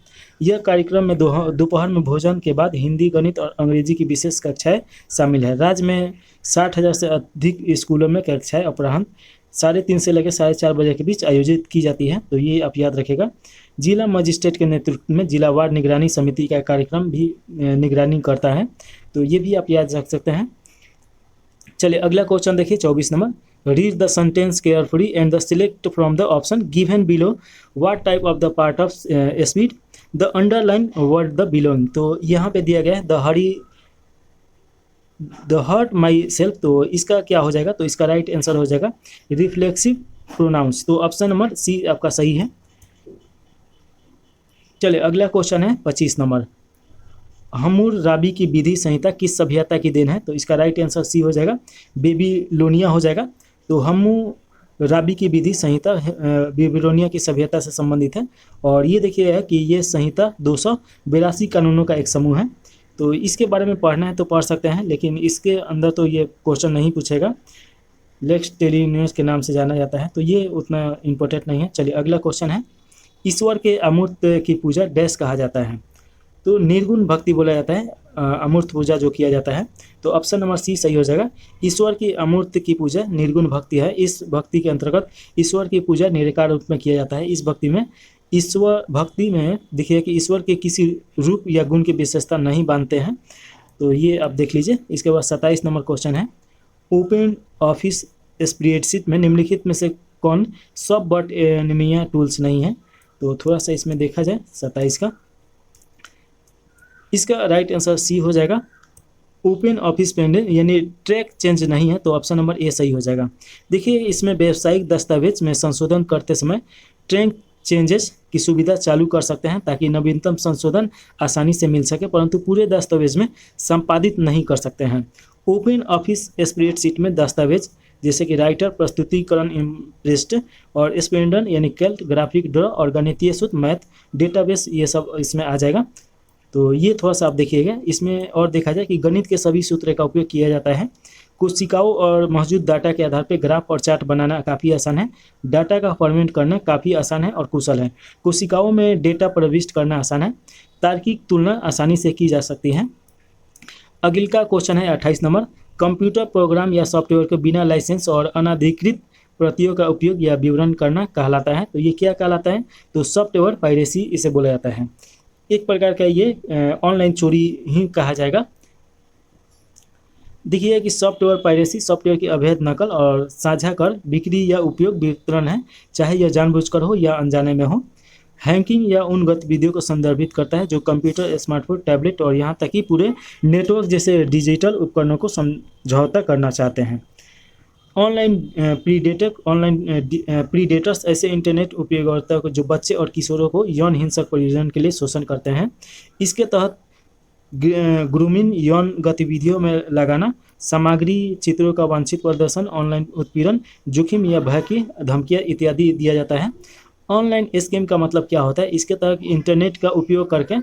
Speaker 1: यह कार्यक्रम में दोपहर में भोजन के बाद हिंदी, गणित और अंग्रेजी की विशेष कक्षाएं शामिल है। राज्य में 60,000 से अधिक स्कूलों में कक्षाएं अपराह्न 3:30 से लेकर 4:30 बजे के बीच आयोजित की जाती है, तो ये आप याद रखेगा। जिला मजिस्ट्रेट के नेतृत्व में जिलावार निगरानी समिति का कार्यक्रम भी निगरानी करता है, तो ये भी आप याद रख सकते हैं। चलिए अगला क्वेश्चन देखिए 24 number. Read the sentence carefully and the select from the option given below what type of the part of speed the underline word the belong. तो यहाँ पे दिया गया है द हर्ट माई सेल्फ, तो इसका क्या हो जाएगा? तो इसका राइट आंसर हो जाएगा रिफ्लेक्सिव प्रोनाउंस। तो ऑप्शन नंबर सी आपका सही है। चलिए अगला क्वेश्चन है 25 नंबर। हम्मुराबी की विधि संहिता किस सभ्यता की देन है? तो इसका राइट आंसर सी हो जाएगा, बेबीलोनिया हो जाएगा। तो हम्मुराबी की विधि संहिता बेबीलोनिया की सभ्यता से संबंधित है, और ये देखिए कि ये संहिता 282 कानूनों का एक समूह है। तो इसके बारे में पढ़ना है तो पढ़ सकते हैं, लेकिन इसके अंदर तो ये क्वेश्चन नहीं पूछेगा। लेक्स टेलिनियस के नाम से जाना जाता है, तो ये उतना इम्पोर्टेंट नहीं है। चलिए अगला क्वेश्चन है, ईश्वर के अमूर्त की पूजा डैश कहा जाता है? तो निर्गुण भक्ति बोला जाता है अमूर्त पूजा जो किया जाता है। तो ऑप्शन नंबर सी सही हो जाएगा। ईश्वर की अमूर्त की पूजा निर्गुण भक्ति है। इस भक्ति के अंतर्गत ईश्वर की पूजा निराकार रूप में किया जाता है। इस भक्ति में देखिए कि ईश्वर के किसी रूप या गुण की विशेषता नहीं मानते हैं, तो ये आप देख लीजिए। इसके बाद 27 नंबर क्वेश्चन है, ओपन ऑफिस स्प्रेडशीट में निम्नलिखित में से कौन सब बट एनीमिया टूल्स नहीं है? तो थोड़ा सा इसमें देखा जाए 27 का, इसका राइट आंसर सी हो जाएगा। ओपन ऑफिस पेंडेंट यानी ट्रैक चेंज नहीं है, तो ऑप्शन नंबर ए सही हो जाएगा। देखिए इसमें व्यावसायिक दस्तावेज में संशोधन करते समय ट्रैक चेंजेस की सुविधा चालू कर सकते हैं ताकि नवीनतम संशोधन आसानी से मिल सके, परंतु पूरे दस्तावेज में संपादित नहीं कर सकते हैं। ओपन ऑफिस स्प्रेडशीट में दस्तावेज जैसे कि राइटर, प्रस्तुतिकरण, इम्प्रेस्ड और स्पेंडन यानी कैल्क, ग्राफिक ड्रॉ और गणितीय सूत्र, मैथ, डेटाबेस, ये सब इसमें आ जाएगा। तो ये थोड़ा सा आप देखिएगा। इसमें और देखा जाए कि गणित के सभी सूत्र का उपयोग किया जाता है। कोशिकाओं और मौजूद डाटा के आधार पर ग्राफ और चार्ट बनाना काफ़ी आसान है। डाटा का फॉर्मेट करना काफ़ी आसान है और कुशल है। कोशिकाओं में डेटा प्रविष्ट करना आसान है। तार्किक तुलना आसानी से की जा सकती है। अगला क्वेश्चन है 28 नंबर। कंप्यूटर प्रोग्राम या सॉफ्टवेयर को बिना लाइसेंस और अनाधिकृत प्रतियों का उपयोग या विवरण करना कहलाता है। तो ये क्या कहलाता है? तो सॉफ्टवेयर पायरेसी इसे बोला जाता है। एक प्रकार का ये ऑनलाइन चोरी ही कहा जाएगा। देखिए कि सॉफ्टवेयर पायरेसी सॉफ्टवेयर की अवैध नकल और साझा कर बिक्री या उपयोग वितरण है, चाहे यह जानबूझकर हो या अनजाने में हो। हैकिंग या उन गतिविधियों को संदर्भित करता है जो कंप्यूटर, स्मार्टफोन, टैबलेट और यहाँ तक कि पूरे नेटवर्क जैसे डिजिटल उपकरणों को समझौता करना चाहते हैं। ऑनलाइन प्रीडेटर्स ऐसे इंटरनेट उपयोगकर्ता को जो बच्चे और किशोरों को यौन हिंसक प्रयोजन के लिए शोषण करते हैं। इसके तहत ग्रूमिंग, यौन गतिविधियों में लगाना, सामग्री, चित्रों का वांछित प्रदर्शन, ऑनलाइन उत्पीड़न, जोखिम या भय की धमकियाँ इत्यादि दिया जाता है। ऑनलाइन स्कैम का मतलब क्या होता है? इसके तहत इंटरनेट का उपयोग करके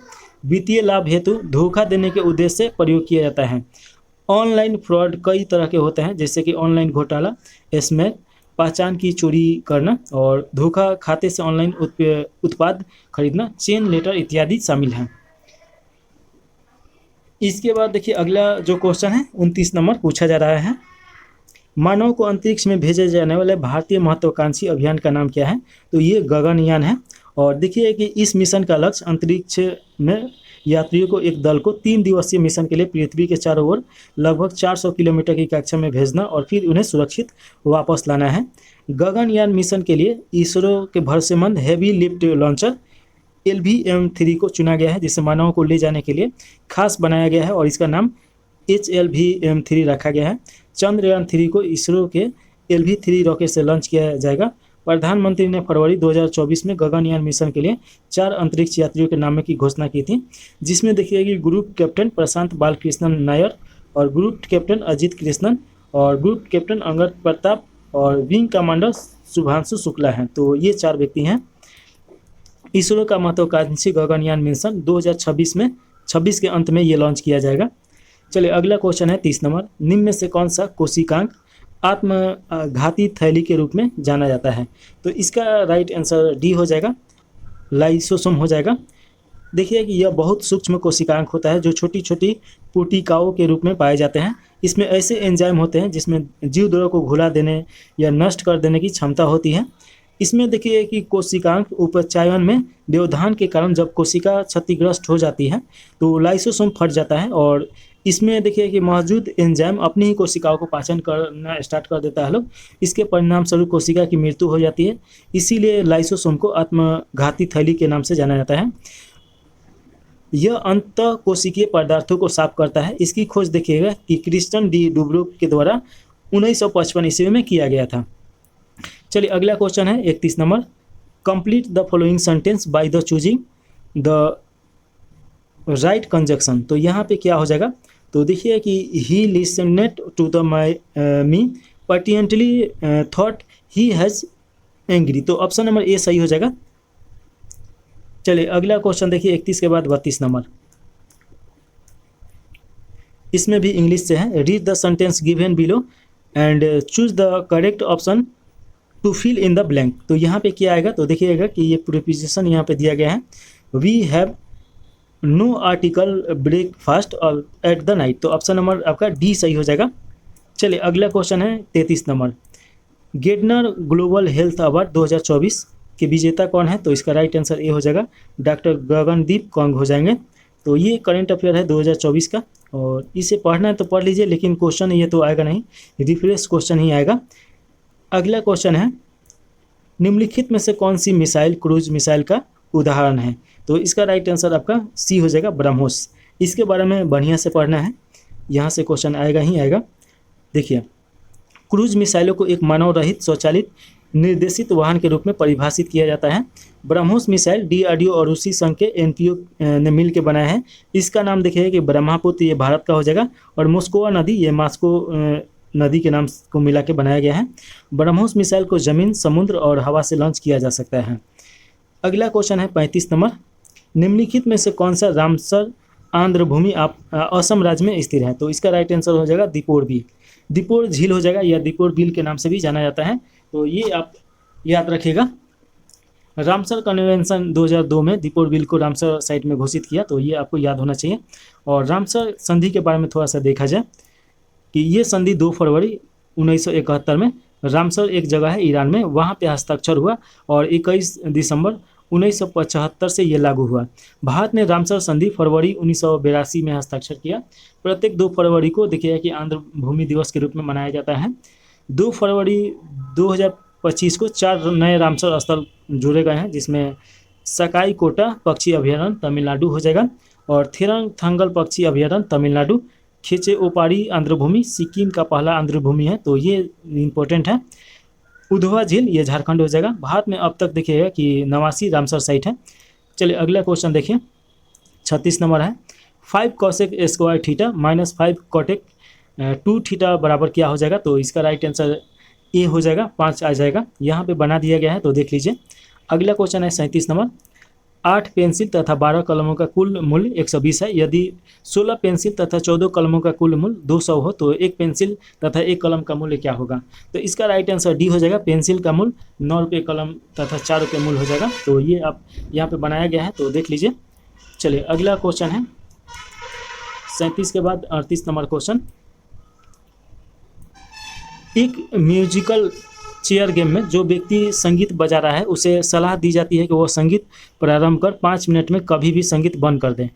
Speaker 1: वित्तीय लाभ हेतु धोखा देने के उद्देश्य से प्रयोग किया जाता है। ऑनलाइन फ्रॉड कई तरह के होते हैं, जैसे कि ऑनलाइन घोटाला, स्मैक, पहचान की चोरी करना और धोखा खाते से ऑनलाइन उत्पाद खरीदना, चेन लेटर इत्यादि शामिल हैं। इसके बाद देखिए अगला जो क्वेश्चन है 29 नंबर पूछा जा रहा है, मानव को अंतरिक्ष में भेजे जाने वाले भारतीय महत्वाकांक्षी अभियान का नाम क्या है? तो ये गगनयान है। और देखिए कि इस मिशन का लक्ष्य अंतरिक्ष में यात्रियों को एक दल को 3 दिवसीय मिशन के लिए पृथ्वी के चारों ओर लगभग 400 किलोमीटर की कक्षा में भेजना और फिर उन्हें सुरक्षित वापस लाना है। गगनयान मिशन के लिए इसरो के भरोसेमंद हैवी लिफ्ट लॉन्चर LVM-3 को चुना गया है, जिसे मानव को ले जाने के लिए खास बनाया गया है और इसका नाम HLVM-3 रखा गया है। चंद्रयान-3 को इसरो के LV-3 रॉकेट से लॉन्च किया जाएगा। प्रधानमंत्री ने फरवरी 2024 में गगनयान मिशन के लिए 4 अंतरिक्ष यात्रियों के नामों की घोषणा की थी, जिसमें देखिए कि ग्रुप कैप्टन प्रशांत बालकृष्णन नायर और ग्रुप कैप्टन अजित कृष्णन और ग्रुप कैप्टन अंगद प्रताप और विंग कमांडर शुभांशु शुक्ला हैं। तो ये 4 व्यक्ति हैं। इसरो का महत्वाकांक्षी गगनयान मिशन 2026 के अंत में ये लॉन्च किया जाएगा। चलिए अगला क्वेश्चन है 30 नंबर, निम्न में से कौन सा कोशिकांग आत्मघाती थैली के रूप में जाना जाता है? तो इसका राइट आंसर डी हो जाएगा, लाइसोसोम हो जाएगा। देखिए कि यह बहुत सूक्ष्म कोशिकांग होता है जो छोटी छोटी पुटिकाओं के रूप में पाए जाते हैं। इसमें ऐसे एंजाइम होते हैं जिसमें जीवद्रव्य को घुला देने या नष्ट कर देने की क्षमता होती है। इसमें देखिए कि कोशिकांग उपचयन में व्यवधान के कारण जब कोशिका क्षतिग्रस्त हो जाती है तो लाइसोसोम फट जाता है और इसमें देखिए कि मौजूद एंजाइम अपनी ही कोशिकाओं को पाचन करना स्टार्ट कर देता है लोग। इसके परिणाम स्वरूप कोशिका की मृत्यु हो जाती है। इसीलिए लाइसोसोम को आत्मघाती थैली के नाम से जाना जाता है। यह अंतः कोशिकीय पदार्थों को साफ करता है। इसकी खोज देखिएगा कि क्रिस्टन डी डुब्रोक के द्वारा 1955 ईस्वी में किया गया था। चलिए अगला क्वेश्चन है 31 number, complete the following sentence by the choosing the right conjunction. तो यहाँ पे क्या हो जाएगा? तो देखिए कि he listened to the me pertinently thought he has angry. तो ऑप्शन नंबर ए सही हो जाएगा। चलिए अगला क्वेश्चन देखिए 31 के बाद 32 नंबर, इसमें भी इंग्लिश से है। Read the sentence given below and choose the correct option to fill in the blank. तो यहाँ पे क्या आएगा? तो देखिएगा कि ये प्रीपोजिशन यहाँ पे दिया गया है, we have no article breakfast और एट द नाइट। तो ऑप्शन नंबर आपका डी सही हो जाएगा। चलिए अगला क्वेश्चन है 33 नंबर, गेडनर ग्लोबल हेल्थ अवार्ड 2024 के विजेता कौन है? तो इसका राइट आंसर ए हो जाएगा, डॉक्टर गगनदीप कौंग हो जाएंगे। तो ये करंट अफेयर है 2024 का और इसे पढ़ना है तो पढ़ लीजिए, लेकिन क्वेश्चन ये तो आएगा नहीं, रिफ्रेश क्वेश्चन ही आएगा। अगला क्वेश्चन है, निम्नलिखित में से कौन सी मिसाइल क्रूज मिसाइल का उदाहरण है? तो इसका राइट आंसर आपका सी हो जाएगा, ब्रह्मोस। इसके बारे में बढ़िया से पढ़ना है, यहाँ से क्वेश्चन आएगा ही आएगा। देखिए, क्रूज मिसाइलों को एक मानव रहित स्वचालित निर्देशित वाहन के रूप में परिभाषित किया जाता है। ब्रह्मोस मिसाइल DRDO और रूसी संघ के NPO ने मिल के बनाया है। इसका नाम देखिए कि ब्रह्मपुत्र ये भारत का हो जाएगा और मोस्कोवा नदी ये मॉस्को नदी के नाम को मिला के बनाया गया है। ब्रह्मोस मिसाइल को जमीन, समुद्र और हवा से लॉन्च किया जा सकता है। अगला क्वेश्चन है 35 नंबर, निम्नलिखित में से कौन सा रामसर आंध्र भूमि असम राज्य में स्थित है? तो इसका राइट आंसर हो जाएगा दीपोर बील। दीपोर झील हो जाएगा या दीपोर बील के नाम से भी जाना जाता है। तो ये आप याद रखिएगा। रामसर कन्वेंशन 2002 में दीपोर बील को रामसर साइट में घोषित किया, तो ये आपको याद होना चाहिए। और रामसर संधि के बारे में थोड़ा सा देखा जाए कि ये संधि 2 फरवरी 1971 में रामसर एक जगह है ईरान में, वहाँ पे हस्ताक्षर हुआ और 21 दिसंबर 1975 से ये लागू हुआ। भारत ने रामसर संधि फरवरी 1982 में हस्ताक्षर किया। प्रत्येक 2 फरवरी को देखिए कि आंध्र भूमि दिवस के रूप में मनाया जाता है। 2 फरवरी 2025 को 4 नए रामसर स्थल जोड़े गए हैं, जिसमें सकाई कोटा पक्षी अभयारण्य तमिलनाडु हो जाएगा और थिरंग थंगल पक्षी अभयारण्य तमिलनाडु, खेचे ओपारी आंध्रभूमि सिक्किम का पहला आंध्रभूमि है, तो ये इम्पोर्टेंट है। उधवा झील ये झारखंड हो जाएगा। भारत में अब तक देखिएगा कि 89 रामसर साइट है। चलिए अगला क्वेश्चन देखिए, 36 नंबर है। 5 cosec square theta minus 5 कॉटेक 2 theta बराबर क्या हो जाएगा? तो इसका राइट आंसर ए हो जाएगा, 5 आ जाएगा। यहाँ पे बना दिया गया है, तो देख लीजिए। अगला क्वेश्चन है 37 नंबर। 8 पेंसिल तथा 12 कलमों का कुल मूल्य 120 है। यदि 16 पेंसिल तथा 14 कलमों का कुल मूल्य 200 हो तो एक पेंसिल तथा एक कलम का मूल्य क्या होगा? तो इसका राइट आंसर डी हो जाएगा। पेंसिल का मूल्य 9 रुपये, कलम तथा 4 रुपये मूल्य हो जाएगा। तो ये आप यहाँ पे बनाया गया है, तो देख लीजिए। चलिए अगला क्वेश्चन है 37 के बाद 38 नंबर क्वेश्चन। एक म्यूजिकल चेयर गेम में जो व्यक्ति संगीत बजा रहा है उसे सलाह दी जाती है कि वो संगीत प्रारंभ कर 5 मिनट में कभी भी संगीत बंद कर दें।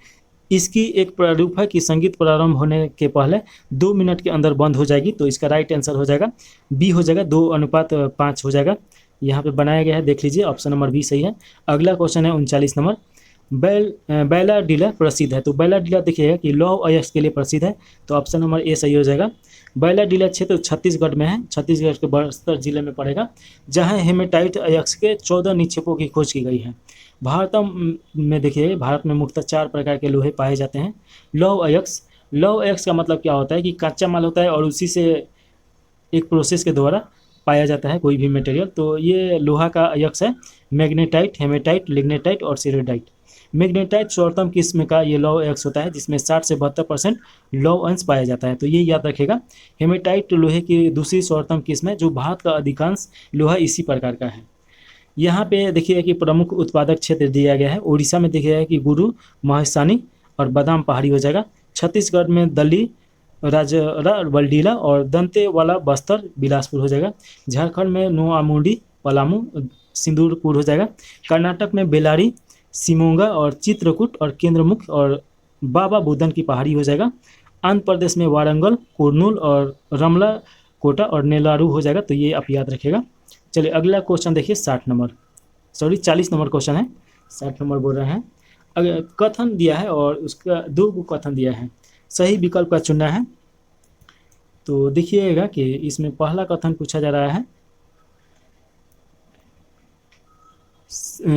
Speaker 1: इसकी एक प्रारूप है कि संगीत प्रारंभ होने के पहले 2 मिनट के अंदर बंद हो जाएगी। तो इसका राइट आंसर हो जाएगा बी हो जाएगा, 2:5 हो जाएगा। यहाँ पे बनाया गया है, देख लीजिए। ऑप्शन नंबर बी सही है। अगला क्वेश्चन है 39 नंबर। बैलाडीला प्रसिद्ध है, तो बैलाडीला देखिएगा कि लौह अयस्क के लिए प्रसिद्ध है, तो ऑप्शन नंबर ए सही हो जाएगा। बैलाडीला क्षेत्र छत्तीसगढ़ में है, छत्तीसगढ़ के बस्तर जिले में पड़ेगा, जहां हेमेटाइट अयस्क के 14 निक्षेपों की खोज की गई है। भारत में देखिए, भारत में मुख्यतः 4 प्रकार के लोहे पाए जाते हैं। लौह अयस्क, लौह अयस्क का मतलब क्या होता है कि कच्चा माल होता है और उसी से एक प्रोसेस के द्वारा पाया जाता है कोई भी मटेरियल, तो ये लोहा का अयस्क है। मैग्नेटाइट, हेमेटाइट, लिग्नेटाइट और सिरेडाइट। मैग्नेटाइट सर्वोत्तम किस्म का ये लौह अयस्क होता है जिसमें 60 से 72% लौह अंश पाया जाता है, तो ये याद रखेगा। हेमेटाइट लोहे की दूसरी सर्वोत्तम किस्म है, जो भारत का अधिकांश लोहा इसी प्रकार का है। यहाँ पे देखिएगा कि प्रमुख उत्पादक क्षेत्र दिया गया है। उड़ीसा में देखिएगा कि गुरु, महेशानी और बादाम पहाड़ी हो जाएगा। छत्तीसगढ़ में दली, राजरा, बल्डीला और दंतेवाला, बस्तर, बिलासपुर हो जाएगा। झारखंड में नोआमुंडी, पलामू, सिंदूरपुर हो जाएगा। कर्नाटक में बेलारी, सिमोगा और चित्रकूट और केंद्रमुख और बाबा बुदन की पहाड़ी हो जाएगा। आंध्र प्रदेश में वारंगल, कुर्नूल और रमला कोटा और नेलारू हो जाएगा, तो ये आप याद रखेगा। चलिए अगला क्वेश्चन देखिए, 40 नंबर क्वेश्चन है। 60 नंबर बोल रहे हैं। अगर कथन दिया है और उसका 2 कथन दिया है, सही विकल्प का चुनना है। तो देखिएगा कि इसमें पहला कथन पूछा जा रहा है,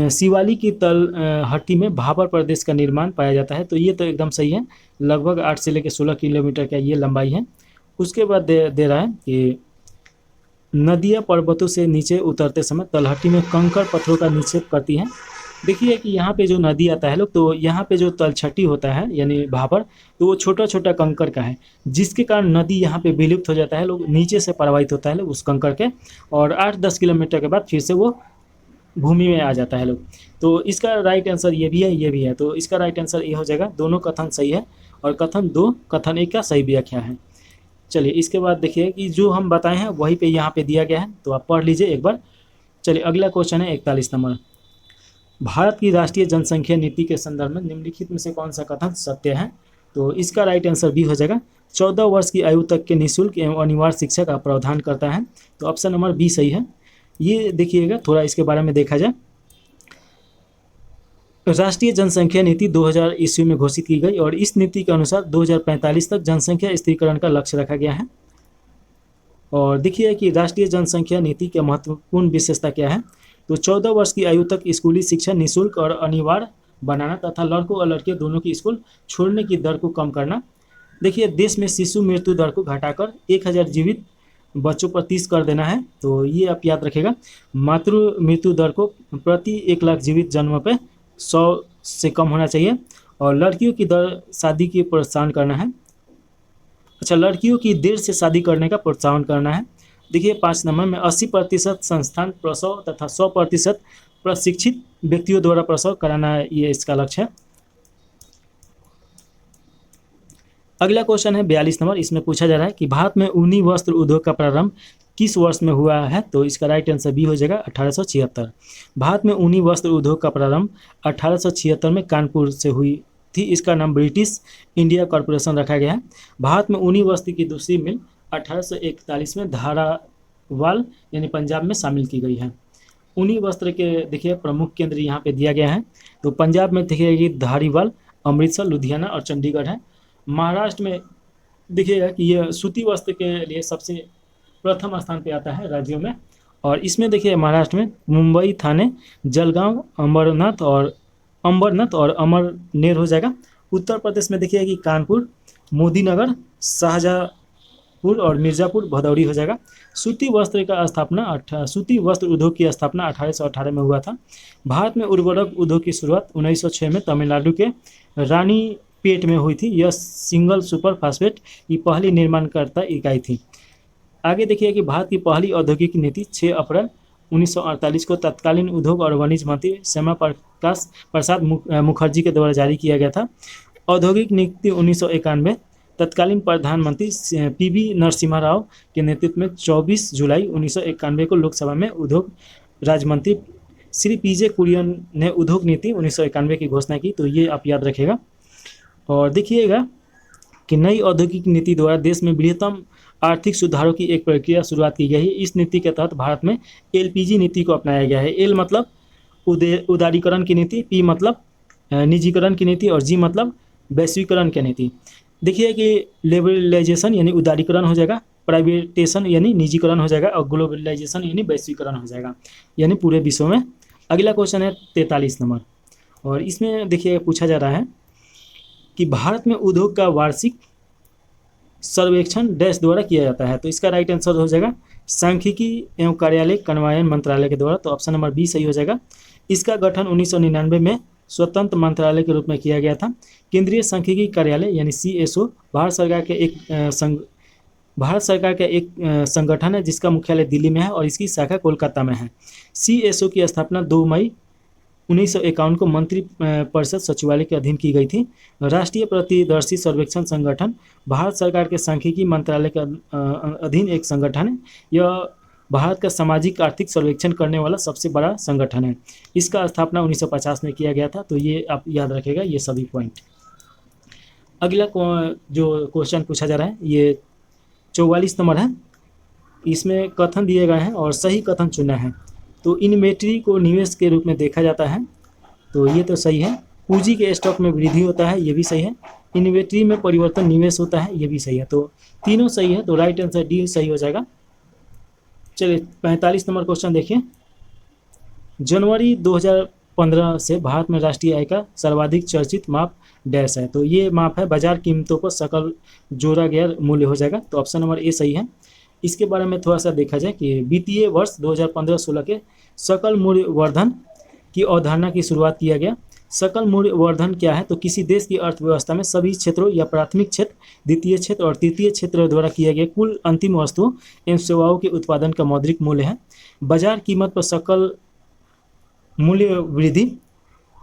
Speaker 1: शिवालिक की तलहटी में भाबर प्रदेश का निर्माण पाया जाता है, तो ये तो एकदम सही है। लगभग 8 से लेकर 16 किलोमीटर का ये लंबाई है। उसके बाद दे रहा है कि नदियाँ पर्वतों से नीचे उतरते समय तलहटी में कंकड़ पत्थरों का निक्षेप करती हैं। देखिए कि यहाँ पे जो नदी आता है लोग, तो यहाँ पे जो तलछटी होता है यानी भाबर, तो वो छोटा छोटा कंकड़ का है, जिसके कारण नदी यहाँ पे विलुप्त हो जाता है लोग, नीचे से प्रवाहित होता है लोग उस कंकड़ के, और 8-10 किलोमीटर के बाद फिर से वो भूमि में आ जाता है लोग। तो इसका राइट आंसर ये भी है, ये भी है, तो इसका राइट आंसर ये हो जाएगा। दोनों कथन सही है और कथन 2 कथन 1 का सही व्याख्या है। चलिए इसके बाद देखिए कि जो हम बताए हैं वही पे यहाँ पे दिया गया है, तो आप पढ़ लीजिए एक बार। चलिए अगला क्वेश्चन है 41 नंबर। भारत की राष्ट्रीय जनसंख्या नीति के संदर्भ में निम्नलिखित में से कौन सा कथन सत्य है? तो इसका राइट आंसर बी हो जाएगा। 14 वर्ष की आयु तक के निःशुल्क एवं अनिवार्य शिक्षा का प्रावधान करता है, तो ऑप्शन नंबर बी सही है। ये देखिएगा, थोड़ा इसके बारे में देखा जाए। राष्ट्रीय जनसंख्या नीति 2000 ईस्वी में घोषित की गई और इस नीति के अनुसार 2045 तक जनसंख्या स्थिरीकरण का लक्ष्य रखा गया है। और देखिए कि राष्ट्रीय जनसंख्या नीति के महत्वपूर्ण विशेषता क्या है, तो 14 वर्ष की आयु तक स्कूली शिक्षा निःशुल्क और अनिवार्य बनाना तथा लड़कों और लड़कियों दोनों की स्कूल छोड़ने की दर को कम करना। देखिए देश में शिशु मृत्यु दर को घटाकर 1000 जीवित बच्चों पर 30 कर देना है, तो ये आप याद रखेगा। मातृ मृत्यु दर को प्रति 1 लाख जीवित जन्म पे 100 से कम होना चाहिए। और लड़कियों की दर शादी की प्रोत्साहन करना है। अच्छा, लड़कियों की देर से शादी करने का प्रोत्साहन करना है। देखिए 5 नंबर में 80% संस्थान प्रसव तथा 100% प्रशिक्षित व्यक्तियों द्वारा प्रसव कराना, ये इसका लक्ष्य है। अगला क्वेश्चन है 42 नंबर। इसमें पूछा जा रहा है कि भारत में ऊनी वस्त्र उद्योग का प्रारंभ किस वर्ष में हुआ है? तो इसका राइट आंसर बी हो जाएगा 1876। भारत में ऊनी वस्त्र उद्योग का प्रारंभ 1876 में कानपुर से हुई थी। इसका नाम ब्रिटिश इंडिया कॉरपोरेशन रखा गया है। भारत में ऊनी वस्त्र की दूसरी मिल 1841 में धारावाल यानी पंजाब में शामिल की गई है। ऊनी वस्त्र के देखिए प्रमुख केंद्र यहाँ पे दिया गया है, तो पंजाब में देखिए कि धारीवाल, अमृतसर, लुधियाना और चंडीगढ़ है। महाराष्ट्र में देखिएगा कि यह सूती वस्त्र के लिए सबसे प्रथम स्थान पे आता है राज्यों में। और इसमें देखिए महाराष्ट्र में मुंबई, ठाणे, जलगांव, अंबरनाथ और अमरनेर हो जाएगा। उत्तर प्रदेश में देखिए कि कानपुर, मोदीनगर, शाहजहाँपुर और मिर्ज़ापुर, भदौरी हो जाएगा। सूती वस्त्र उद्योग की स्थापना 1818 में हुआ था। भारत में उर्वरक उद्योग की शुरुआत 1906 में तमिलनाडु के रानीपेट में हुई थी। यह सिंगल सुपर फास्फेट की पहली निर्माणकर्ता इकाई थी। आगे देखिए कि भारत की पहली औद्योगिक नीति 6 अप्रैल 1948 को तत्कालीन उद्योग और वाणिज्य मंत्री श्यामा प्रकाश प्रसाद मुखर्जी के द्वारा जारी किया गया था। औद्योगिक नीति 1991 तत्कालीन प्रधानमंत्री पीवी नरसिम्हा राव के नेतृत्व में 24 जुलाई 1991 को लोकसभा में उद्योग राज्य मंत्री श्री पीजे कुरियन ने उद्योग नीति 1991 की घोषणा की। तो ये आप याद रखेगा। और देखिएगा कि नई औद्योगिक नीति द्वारा देश में बृहत्तम आर्थिक सुधारों की एक प्रक्रिया शुरुआत की गई है। इस नीति के तहत भारत में एलपीजी नीति को अपनाया गया है। एल मतलब उदारीकरण की नीति, पी मतलब निजीकरण की नीति और जी मतलब वैश्वीकरण की नीति। देखिए कि लिबरलाइजेशन यानी उदारीकरण हो जाएगा, प्राइवेटेशन यानी निजीकरण हो जाएगा और ग्लोबलाइजेशन यानी वैश्वीकरण हो जाएगा, यानी पूरे विश्व में। अगला क्वेश्चन है 43 नंबर, और इसमें देखिए पूछा जा रहा है कि भारत में उद्योग का वार्षिक सर्वेक्षण डैश द्वारा किया जाता है। तो इसका राइट आंसर हो जाएगा सांख्यिकी एवं कार्यालय कार्यान्वयन मंत्रालय के द्वारा। तो ऑप्शन नंबर बी सही हो जाएगा। इसका गठन 1999 में स्वतंत्र मंत्रालय के रूप में किया गया था। केंद्रीय सांख्यिकी कार्यालय यानी CSO भारत सरकार के एक संगठन है जिसका मुख्यालय दिल्ली में है और इसकी शाखा कोलकाता में है। CSO की स्थापना 2 मई 1951 को मंत्री परिषद सचिवालय के अधीन की गई थी। राष्ट्रीय प्रतिदर्शी सर्वेक्षण संगठन भारत सरकार के सांख्यिकी मंत्रालय के अधीन एक संगठन है। यह भारत का सामाजिक आर्थिक सर्वेक्षण करने वाला सबसे बड़ा संगठन है। इसका स्थापना 1950 में किया गया था। तो ये आप याद रखेगा ये सभी पॉइंट। अगला जो क्वेश्चन पूछा जा रहा है ये 44 नंबर है। इसमें कथन दिए गए हैं और सही कथन चुनना है। तो इन्वेंट्री को निवेश के रूप में देखा जाता है, तो ये तो सही है। पूंजी के स्टॉक में वृद्धि होता है, ये भी सही है। इन्वेंट्री में परिवर्तन निवेश होता है, ये भी सही है। तो तीनों सही है, तो राइट आंसर डी सही हो जाएगा। चलिए 45 नंबर क्वेश्चन देखिए। जनवरी 2015 से भारत में राष्ट्रीय आय का सर्वाधिक चर्चित माप डैश है। तो ये माप है बाजार कीमतों पर सकल जोड़ा गया मूल्य हो जाएगा। तो ऑप्शन नंबर ए सही है। इसके बारे में थोड़ा सा देखा जाए कि वित्तीय वर्ष 2015-16 के सकल मूल्य वर्धन की अवधारणा की शुरुआत किया गया। सकल मूल्य वर्धन क्या है? तो किसी देश की अर्थव्यवस्था में सभी क्षेत्रों या प्राथमिक क्षेत्र, द्वितीय क्षेत्र और तृतीय क्षेत्र द्वारा किया गया कुल अंतिम वस्तुओं एवं सेवाओं के उत्पादन का मौद्रिक मूल्य है। बाजार कीमत पर सकल मूल्य वृद्धि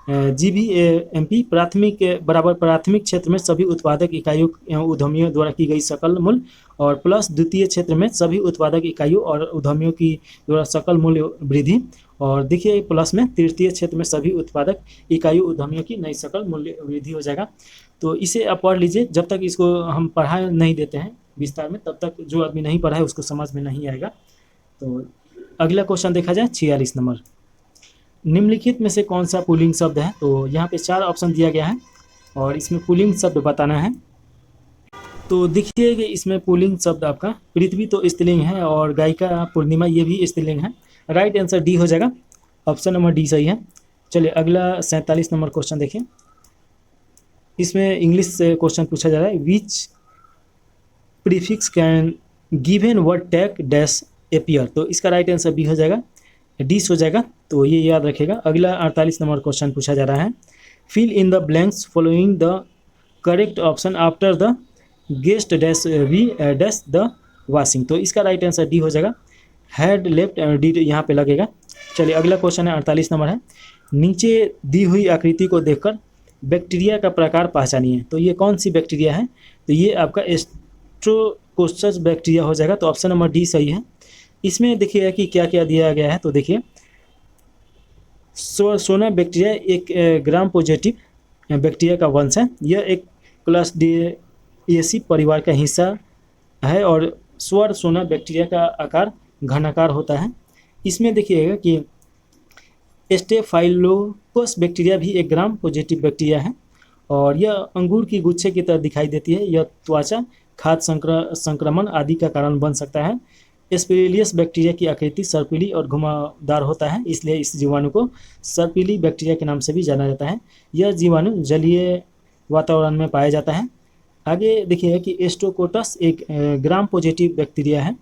Speaker 1: GVAMP प्राथमिक बराबर प्राथमिक क्षेत्र में सभी उत्पादक इकाइयों एवं उद्यमियों द्वारा की गई सकल मूल्य और प्लस द्वितीय क्षेत्र में सभी उत्पादक इकाइयों और उद्यमियों की द्वारा सकल मूल्य वृद्धि, और देखिए प्लस में तृतीय क्षेत्र में सभी उत्पादक इकाइयों उद्यमियों की नई सकल मूल्य वृद्धि हो जाएगा। तो इसे आप पढ़ लीजिए। जब तक इसको हम पढ़ा नहीं देते हैं विस्तार में तब तक जो आदमी नहीं पढ़ा है उसको समझ में नहीं आएगा। तो अगला क्वेश्चन देखा जाए 46 नंबर। निम्नलिखित में से कौन सा पुल्लिंग शब्द है? तो यहाँ पे 4 ऑप्शन दिया गया है और इसमें पुल्लिंग शब्द बताना है। तो देखिए कि इसमें पुल्लिंग शब्द आपका पृथ्वी तो स्त्रीलिंग है और गायिका पूर्णिमा ये भी स्त्रीलिंग है। राइट आंसर डी हो जाएगा। ऑप्शन नंबर डी सही है। चलिए अगला 47 नंबर क्वेश्चन देखिए। इसमें इंग्लिश से क्वेश्चन पूछा जा रहा है। Which prefix can given word tag dash appear. तो इसका राइट आंसर बी हो जाएगा, डिस हो जाएगा। तो ये याद रखेगा। अगला 48 नंबर क्वेश्चन पूछा जा रहा है। Fill in the blanks following the correct option after the guest dash we dash the washing. तो इसका राइट आंसर डी हो जाएगा। हेड लेफ्ट डी यहाँ पे लगेगा। चलिए अगला क्वेश्चन है 48 नंबर है। नीचे दी हुई आकृति को देखकर बैक्टीरिया का प्रकार पहचानिए। तो ये कौन सी बैक्टीरिया है? तो ये आपका स्ट्रेप्टोकोकस बैक्टीरिया हो जाएगा। तो ऑप्शन नंबर डी सही है। इसमें देखिए कि क्या क्या दिया गया है। तो देखिए सोना बैक्टीरिया एक ग्राम पॉजिटिव बैक्टीरिया का वंश है। यह एक क्लास्डिएसी परिवार का हिस्सा है और स्वर सोना बैक्टीरिया का आकार घनाकार होता है। इसमें देखिएगा कि स्टेफाइलोकोकस बैक्टीरिया भी एक ग्राम पॉजिटिव बैक्टीरिया है और यह अंगूर की गुच्छे की तरह दिखाई देती है। यह त्वचा खाद्य संक्रमण आदि का कारण बन सकता है। एस्पेरिलियस बैक्टीरिया की आकृति सर्पिली और घुमावदार होता है, इसलिए इस जीवाणु को सर्पिली बैक्टीरिया के नाम से भी जाना जाता है। यह जीवाणु जलीय वातावरण में पाया जाता है। आगे देखिए कि एस्टोकोटस एक ग्राम पॉजिटिव बैक्टीरिया है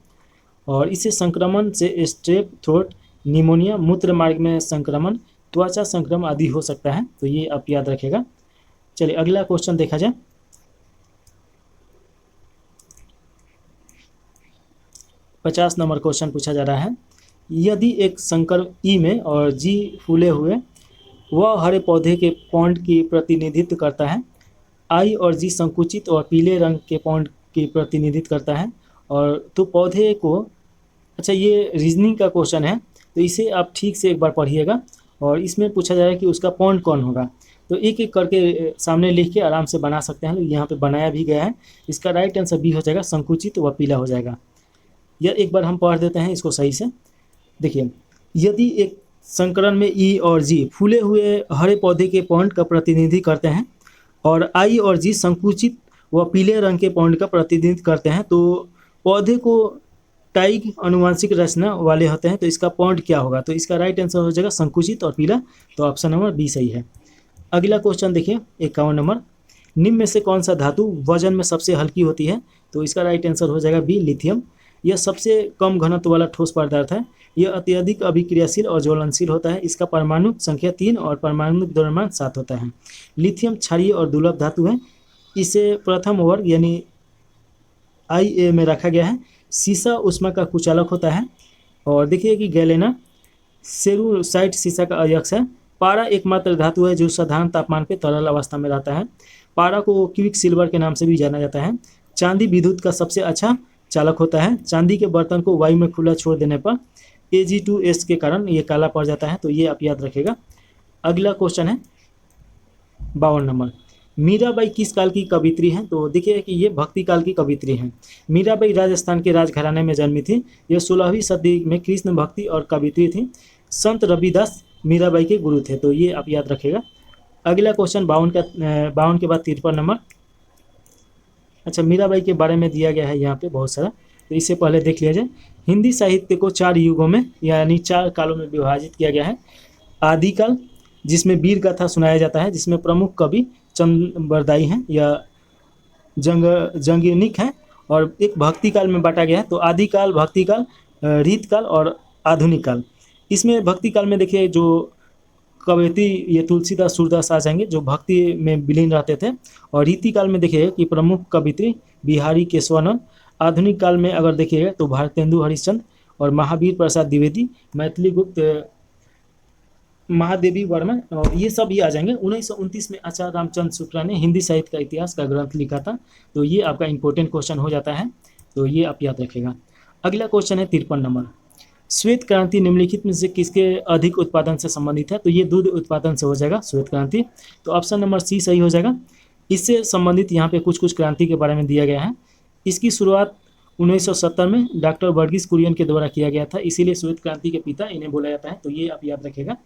Speaker 1: और इसे संक्रमण से स्ट्रेप थ्रोट, निमोनिया, मूत्र मार्ग में संक्रमण, त्वचा संक्रमण आदि हो सकता है, तो ये आप याद रखेगा। चलिए अगला क्वेश्चन देखा जाए। 50 नंबर क्वेश्चन पूछा जा रहा है। यदि एक संकर ई में और जी फूले हुए वह हरे पौधे के पौंड की प्रतिनिधित्व करता है, आई और जी संकुचित और पीले रंग के पौंड की प्रतिनिधित्व करता है, और तो पौधे को, अच्छा ये रीजनिंग का क्वेश्चन है तो इसे आप ठीक से एक बार पढ़िएगा, और इसमें पूछा जा रहा है कि उसका पौंड कौन होगा, तो एक एक करके सामने लिख के आराम से बना सकते हैं। यहाँ पे बनाया भी गया है। इसका राइट आंसर बी हो जाएगा, संकुचित व पीला हो जाएगा। यह एक बार हम पढ़ देते हैं इसको सही से। देखिए, यदि एक संकरण में ई और जी फूले हुए हरे पौधे के पौंड का प्रतिनिधि करते हैं और आई और जी संकुचित व पीले रंग के पौंड का प्रतिनिधित्व करते हैं, तो पौधे को टाइग अनुवांशिक रचना वाले होते हैं, तो इसका पौंड क्या होगा, तो इसका राइट आंसर हो जाएगा संकुचित और पीला, तो ऑप्शन नंबर बी सही है। अगला क्वेश्चन देखिए 51 नंबर। निम्न में से कौन सा धातु वजन में सबसे हल्की होती है, तो इसका राइट आंसर हो जाएगा बी, लिथियम। यह सबसे कम घनत्व वाला ठोस पदार्थ है। यह अत्यधिक अभिक्रियाशील और ज्वलनशील होता है। इसका परमाणु संख्या 3 और परमाणु द्रव्यमान 7 होता है। लिथियम क्षारीय और दुर्लभ धातु है। इसे प्रथम वर्ग यानी IA में रखा गया है। सीसा उष्मा का कुचालक होता है। और देखिए कि गैलेना सेरुसाइट सीसा का अयस्क है। पारा एकमात्र धातु है जो साधारण तापमान पर तरल अवस्था में रहता है। पारा को क्विक सिल्वर के नाम से भी जाना जाता है। चांदी विद्युत का सबसे अच्छा चालक होता है। चांदी के बर्तन को वायु में खुला छोड़ देने पर Ag2S के कारण ये काला पड़ जाता है, तो ये आप याद रखेगा। अगला क्वेश्चन है 52 नंबर। मीराबाई किस काल की कवित्री हैं, तो देखिए कि ये भक्ति काल की कवित्री हैं। मीराबाई राजस्थान के राजघराने में जन्मी थी। यह 16वीं सदी में कृष्ण भक्ति और कवित्री थी। संत रविदास मीराबाई के गुरु थे, तो ये आप याद रखेगा। अगला क्वेश्चन 52 के बाद 53 नंबर। अच्छा, मीराबाई के बारे में दिया गया है यहाँ पे बहुत सारा, तो इससे पहले देख लिया जाए। हिंदी साहित्य को 4 युगों में यानी 4 कालों में विभाजित किया गया है। आदिकाल, जिसमें वीर गाथा सुनाया जाता है, जिसमें प्रमुख कवि चंद्रबरदाई हैं या जंगीनिक हैं, और एक भक्ति काल में बांटा गया है। तो आदिकाल, भक्ति काल, रीतकाल और आधुनिक काल। इसमें भक्ति काल में देखिए जो कवयित्री ये तुलसीदास, सूरदास आ जाएंगे जो भक्ति में विलीन रहते थे। और रीति काल में देखिए कि प्रमुख कवयित्री बिहारी केशवानंद। आधुनिक काल में अगर देखिएगा तो भारतेंदु हरिश्चंद्र और महावीर प्रसाद द्विवेदी, मैथिली गुप्त, महादेवी वर्मा, और ये सब ये आ जाएंगे। 1929 में आचार्य रामचंद्र शुक्ला ने हिंदी साहित्य का इतिहास का ग्रंथ लिखा था, तो ये आपका इंपॉर्टेंट क्वेश्चन हो जाता है, तो ये आप याद रखेगा। अगला क्वेश्चन है 53 नंबर। श्वेत क्रांति निम्नलिखित में से किसके अधिक उत्पादन से संबंधित है, तो ये दूध उत्पादन से हो जाएगा श्वेत क्रांति, तो ऑप्शन नंबर सी सही हो जाएगा। इससे संबंधित यहाँ पे कुछ कुछ क्रांति के बारे में दिया गया है। इसकी शुरुआत 1970 में डॉक्टर वर्गीस कुरियन के द्वारा किया गया था, इसीलिए श्वेत क्रांति के पिता इन्हें बोला जाता है, तो ये आप याद रखेगा।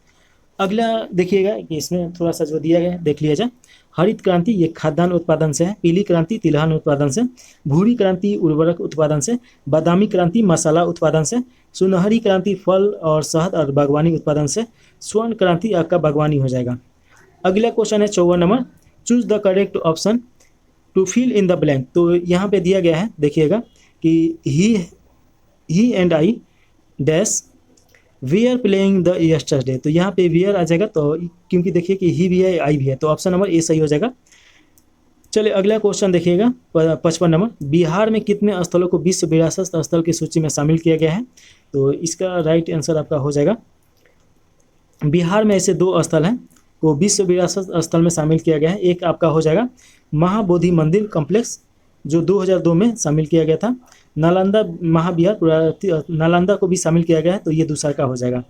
Speaker 1: अगला देखिएगा कि इसमें थोड़ा सा जो दिया गया है देख लिया जाए। हरित क्रांति ये खाद्यान्न उत्पादन से है। पीली क्रांति तिलहन उत्पादन से। भूरी क्रांति उर्वरक उत्पादन से। बादामी क्रांति मसाला उत्पादन से। सुनहरी क्रांति फल और शहद और बागवानी उत्पादन से। स्वर्ण क्रांति आपका बागवानी हो जाएगा। अगला क्वेश्चन है 54 number. Choose the correct option to fill in the blank, तो यहाँ पे दिया गया है देखिएगा कि he and I dash we are playing the yesterday, तो यहाँ पे वी आर आ जाएगा, तो क्योंकि देखिए कि ही भी है आई भी है, तो ऑप्शन नंबर ए सही हो जाएगा। चलिए अगला क्वेश्चन देखिएगा 55 नंबर। बिहार में कितने स्थलों को विश्व विरासत स्थल की सूची में शामिल किया गया है, तो इसका राइट आंसर आपका हो जाएगा। बिहार में ऐसे 2 स्थल हैं को विश्व विरासत स्थल में शामिल किया गया है। एक आपका हो जाएगा महाबोधि मंदिर कॉम्प्लेक्स जो 2002 में शामिल किया गया था। नालंदा महाविहार नालंदा को भी शामिल किया गया है, तो ये दूसरा का हो जाएगा,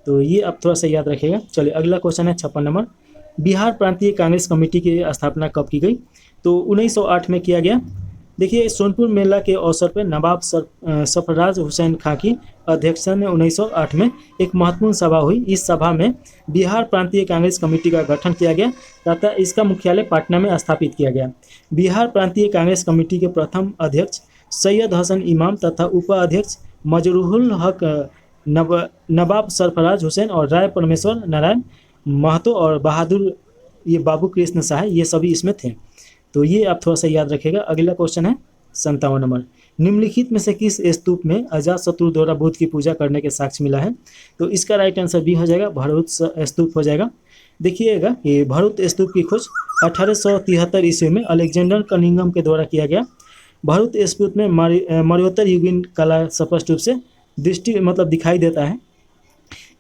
Speaker 1: तो ये आप थोड़ा सा याद रखिएगा। चलिए अगला क्वेश्चन है 56 नंबर। बिहार प्रांतीय कांग्रेस कमेटी की स्थापना कब की गई, तो 1908 में किया गया। देखिए सोनपुर मेला के अवसर पर नवाब सरफराज हुसैन खां की अध्यक्षता में 1908 में एक महत्वपूर्ण सभा हुई। इस सभा में बिहार प्रांतीय कांग्रेस कमेटी का गठन किया गया तथा इसका मुख्यालय पटना में स्थापित किया गया। बिहार प्रांतीय कांग्रेस कमेटी के प्रथम अध्यक्ष सैयद हसन इमाम तथा उपाध्यक्ष मजरूहुल हक नवाब सरफराज हुसैन और राय परमेश्वर नारायण महतो और बहादुर ये बाबू कृष्ण शाह ये सभी इसमें थे। तो ये आप थोड़ा सा याद रखिएगा। अगला क्वेश्चन है 57 नंबर, निम्नलिखित में से किस स्तूप में अजातशत्रु द्वारा बुद्ध की पूजा करने के साक्ष्य मिला है? तो इसका राइट आंसर बी हो जाएगा, भरूच स्तूप हो जाएगा। देखिएगा ये भरूच स्तूप की खोज 1873 ईस्वी में अलेक्जेंडर कनिंघम के द्वारा किया गया। भरूच स्तूप में मर्योत्तर युगीन कला स्पष्ट रूप से दृष्टि मतलब दिखाई देता है।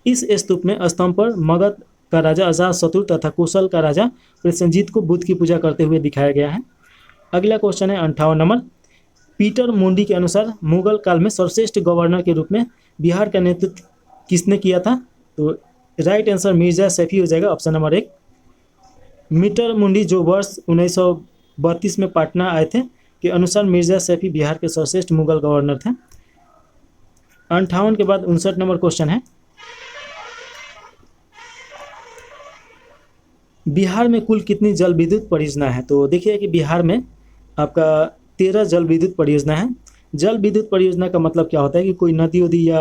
Speaker 1: इस स्तूप में स्तंभ पर मगध का राजा अजातशत्रु तथा कौशल का राजा प्रसेनजीत को बुद्ध की पूजा करते हुए दिखाया गया है। अगला क्वेश्चन है 58 नंबर, पीटर मुंडी के अनुसार मुगल काल में सर्वश्रेष्ठ गवर्नर के रूप में बिहार का नेतृत्व किसने किया था? तो राइट आंसर मिर्जा सैफी हो जाएगा, ऑप्शन नंबर 1। मीटर मुंडी जो वर्ष 1932 में पटना आए थे के अनुसार मिर्जा सैफी बिहार के सर्वश्रेष्ठ मुगल गवर्नर थे। 58 के बाद 59 नंबर क्वेश्चन है, बिहार में कुल कितनी जल विद्युत परियोजना है? तो देखिए कि बिहार में आपका 13 जल विद्युत परियोजना है। जल विद्युत परियोजना का मतलब क्या होता है कि कोई नदी उदी या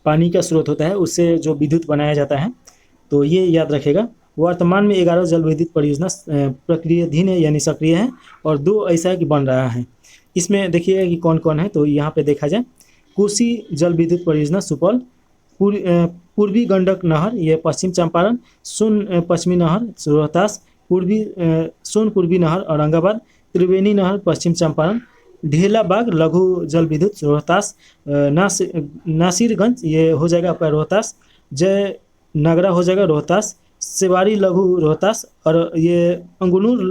Speaker 1: पानी का स्रोत होता है उससे जो विद्युत बनाया जाता है। तो ये याद रखेगा। वर्तमान में 11 जल विद्युत परियोजना प्रक्रियाधीन है यानी सक्रिय है और 2 ऐसा है कि बन रहा है। इसमें देखिए कि कौन कौन है। तो यहाँ पे देखा जाए कोसी जल विद्युत परियोजना सुपौल, पूर्वी गंडक नहर ये पश्चिम चंपारण, सोन पश्चिमी नहर रोहतास, सोन पूर्वी नहर औरंगाबाद, त्रिवेणी नहर पश्चिम चंपारण, ढेलाबाग लघु जल विद्युत रोहतास, नासिरगंज ये हो जाएगा आपका रोहतास, जय नगरा हो जाएगा रोहतास, सेवारी लघु रोहतास और ये अंगुनूर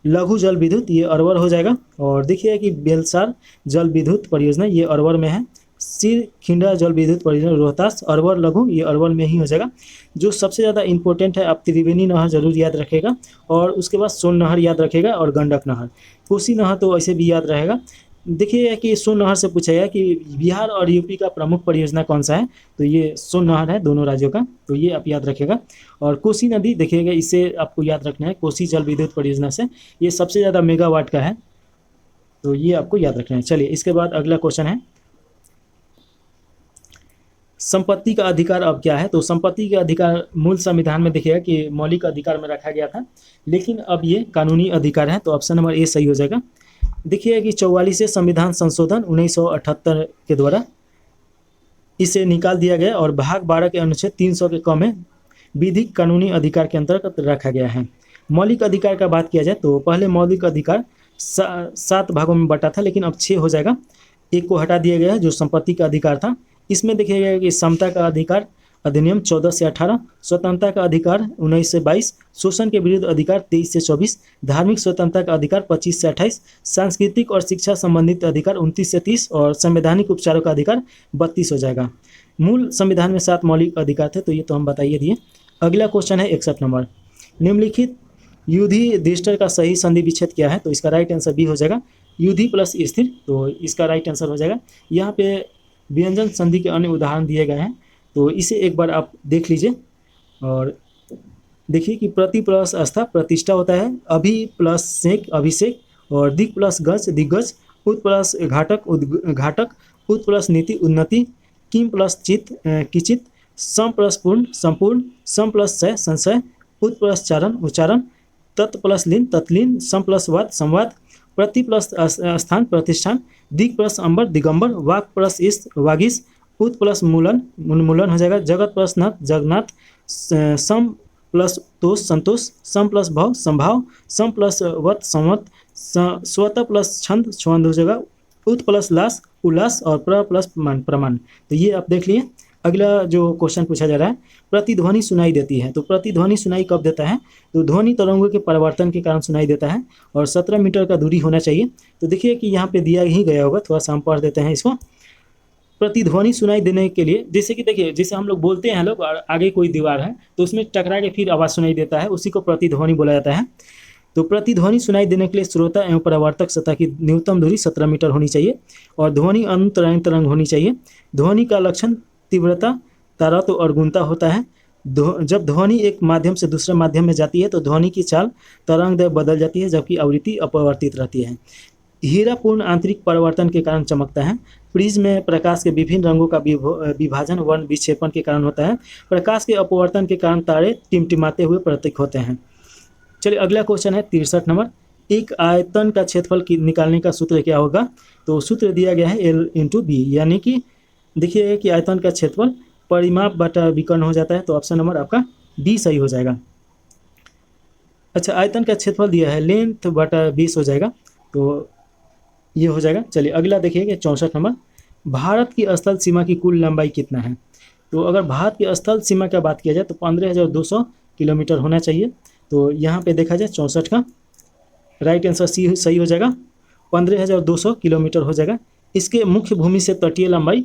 Speaker 1: लघु जल विद्युत ये अरवर हो जाएगा। और देखिए कि बेलसार जल विद्युत परियोजना ये अरवर में है, सिर खिंडा जल विद्युत परियोजना रोहतास, अरवर लघु ये अरवर में ही हो जाएगा। जो सबसे ज़्यादा इंपॉर्टेंट है आप त्रिवेणी नहर जरूर याद रखेगा और उसके बाद सोन नहर याद रखेगा और गंडक नहर। कोसी नहर तो ऐसे भी याद रहेगा। देखिए कि सोन नहर से पूछा गया कि बिहार और यूपी का प्रमुख परियोजना कौन सा है? तो ये सोन नहर है दोनों राज्यों का, तो ये आप याद रखेगा। और कोसी नदी देखिएगा, इसे आपको याद रखना है। कोसी जल विद्युत परियोजना से ये सबसे ज़्यादा मेगावाट का है, तो ये आपको याद रखना है। चलिए इसके बाद अगला क्वेश्चन है, संपत्ति का अधिकार अब क्या है? तो संपत्ति का अधिकार मूल संविधान में देखिएगा कि मौलिक अधिकार में रखा गया था, लेकिन अब ये कानूनी अधिकार है। तो ऑप्शन नंबर ए सही हो जाएगा। देखिए कि 44वें संविधान संशोधन 1978 के द्वारा इसे निकाल दिया गया और भाग 12 के अनुच्छेद 300 के क में विधिक कानूनी अधिकार के अंतर्गत रखा गया है। मौलिक अधिकार का बात किया जाए तो पहले मौलिक अधिकार 7 भागों में बटा था, लेकिन अब 6 हो जाएगा। एक को हटा दिया गया है जो संपत्ति का अधिकार था। इसमें देखिएगा कि समता का अधिकार अधिनियम 14 से 18, स्वतंत्रता का अधिकार 19 से 22, शोषण के विरुद्ध अधिकार 23 से 24, धार्मिक स्वतंत्रता का अधिकार 25 से 28, सांस्कृतिक और शिक्षा संबंधित अधिकार 29 से 30 और संवैधानिक उपचारों का अधिकार 32 हो जाएगा। मूल संविधान में 7 मौलिक अधिकार थे, तो ये तो हम बताइए दिए। अगला क्वेश्चन है 61 नंबर, निम्नलिखित युधिष्ठिर का सही संधि विच्छेद क्या है? तो इसका राइट आंसर बी हो जाएगा, युधि प्लस स्थिर। तो इसका राइट आंसर हो जाएगा। यहाँ पे व्यंजन संधि के अन्य उदाहरण दिए गए हैं, तो इसे एक बार आप देख लीजिए। और देखिए कि प्रति प्लस आस्था प्रतिष्ठा होता है, अभि प्लस सेक अभिषेक, और दिक प्लस गज दिग्गज, उत प्लस घाटक घाटक, उत प्लस नीति उन्नति, किम प्लस चित किचित, सम प्लस पूर्ण संपूर्ण, सम प्लस सय संशय, उत प्लस चारण उच्चारण, तत् प्लस लीन तत्लीन, सम प्लस वाद संवाद, प्रति प्लस स्थान प्रतिष्ठान, दिग प्लस अंबर दिगंबर, वाक प्लस इस वागिस, उत प्लस मूलन उन्मूलन हो जाएगा, जगत प्लस नाथ जगन्नाथ, सम प्लस तोष संतोष, सम प्लस भव संभाव, सम प्लस वत संवत, स्वत प्लस छंद छंद हो जाएगा, उत प्लस लास उल्लास और प्र प्लस प्रमाण। तो ये आप देख लिए। अगला जो क्वेश्चन पूछा जा रहा है, प्रतिध्वनि सुनाई देती है। तो प्रतिध्वनि सुनाई कब देता है? तो ध्वनि तरंगों के परिवर्तन के कारण सुनाई देता है और 17 मीटर का दूरी होना चाहिए। तो देखिए कि यहाँ पे दिया ही गया होगा, थोड़ा सा हम पढ़ देते हैं इसको। प्रतिध्वनि सुनाई देने के लिए जैसे कि देखिए, जैसे हम लोग बोलते हैं लोग और आगे कोई दीवार है तो उसमें टकरा के फिर आवाज़ सुनाई देता है, उसी को प्रतिध्वनि बोला जाता है। तो प्रतिध्वनि सुनाई देने के लिए श्रोता एवं परावर्तक सतह की न्यूनतम दूरी 17 मीटर होनी चाहिए और ध्वनि अंतरायण तरंग होनी चाहिए। ध्वनि का लक्षण तीव्रता, तारत्व और गुणता होता है। जब ध्वनि एक माध्यम से दूसरे माध्यम में जाती है तो ध्वनि की चाल तरंग दर बदल जाती है, जबकि आवृत्ति अपरिवर्तित रहती है। हीरा पूर्ण आंतरिक परावर्तन के कारण चमकता है। प्रिज्म में प्रकाश के विभिन्न रंगों का विभाजन वर्ण विक्षेपण के कारण होता है। प्रकाश के अपवर्तन के कारण तारे टिमटिमाते हुए प्रतीत होते हैं। चलिए अगला क्वेश्चन है 63 नंबर। एक आयतन का क्षेत्रफल निकालने का सूत्र क्या होगा? तो सूत्र दिया गया है L/B, यानी कि देखिए कि आयतन का क्षेत्रफल परिमाप बटा विकर्ण हो जाता है, तो ऑप्शन नंबर आपका B सही हो जाएगा। अच्छा, आयतन का क्षेत्रफल दिया है लेंथ बटा 20 हो जाएगा, तो ये हो जाएगा। चलिए अगला देखिए 64 नंबर। भारत की स्थल सीमा की कुल लंबाई कितना है? तो अगर भारत की स्थल सीमा की बात किया जाए तो 15,200 किलोमीटर होना चाहिए। तो यहाँ पे देखा जाए 64 का राइट आंसर सी सही हो जाएगा, 15,200 किलोमीटर हो जाएगा। इसके मुख्य भूमि से तटीय लंबाई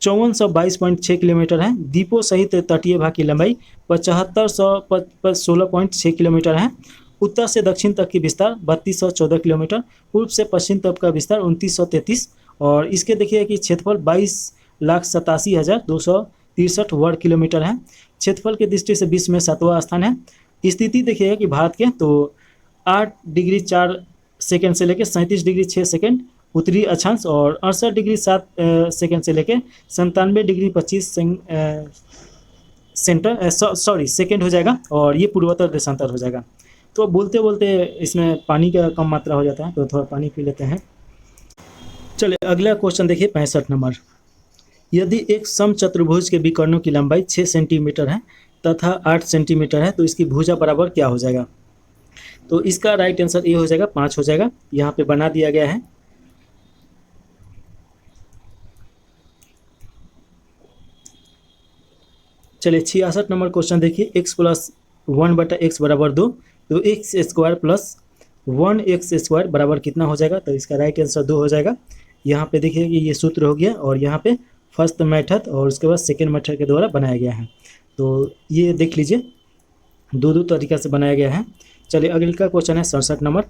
Speaker 1: 5422.6 किलोमीटर है। द्वीपों सहित तटीय भाग की लंबाई 7516.6 किलोमीटर है। उत्तर से दक्षिण तक की विस्तार 3214 किलोमीटर, पूर्व से पश्चिम तक का विस्तार 2933, और इसके देखिए कि क्षेत्रफल 22,87,263 वर्ग किलोमीटर है। क्षेत्रफल की दृष्टि से विश्व में 7वां स्थान है। स्थिति देखिए कि भारत के तो 8 डिग्री 4 सेकंड से लेकर 37 डिग्री 6 सेकंड उत्तरी अक्षांश और 68 डिग्री 7 सेकंड से लेकर 97 डिग्री 25 सेकंड हो जाएगा, और ये पूर्वोत्तर देशांतर हो जाएगा। तो बोलते बोलते इसमें पानी का कम मात्रा हो जाता है, तो थोड़ा पानी पी लेते हैं। चलिए अगला क्वेश्चन देखिए 65 नंबर। यदि एक समचतुर्भुज के विकर्णों की लंबाई 6 सेंटीमीटर है तथा 8 सेंटीमीटर है तो इसकी भुजा बराबर क्या हो जाएगा? तो इसका राइट आंसर ये हो जाएगा 5 हो जाएगा, यहाँ पे बना दिया गया है। चलिए 66 नंबर क्वेश्चन देखिए। x + 1/x बराबर 2, तो x² + 1x² बराबर कितना हो जाएगा? तो इसका राइट आंसर 2 हो जाएगा। यहाँ पे देखिए कि ये सूत्र हो गया, और यहाँ पे फर्स्ट मेथड और उसके बाद सेकेंड मेथड के द्वारा बनाया गया है। तो ये देख लीजिए, दो तरीका से बनाया गया है। चलिए अगला क्वेश्चन है 67 नंबर।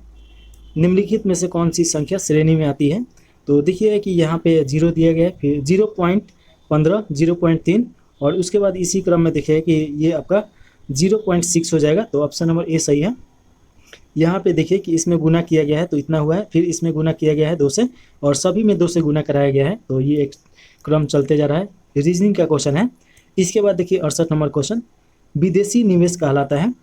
Speaker 1: निम्नलिखित में से कौन सी संख्या श्रेणी में आती है? तो देखिए कि यहाँ पे 0 दिया गया है, फिर 0.15, 0.3, और उसके बाद इसी क्रम में देखिए कि ये आपका 0.6 हो जाएगा, तो ऑप्शन नंबर ए सही है। यहाँ पे देखिए कि इसमें गुना किया गया है तो इतना हुआ है, फिर इसमें गुना किया गया है 2 से, और सभी में 2 से गुना कराया गया है, तो ये एक क्रम चलते जा रहा है। रीजनिंग का क्वेश्चन है। इसके बाद देखिए 68 नंबर क्वेश्चन। विदेशी निवेश कहलाता है,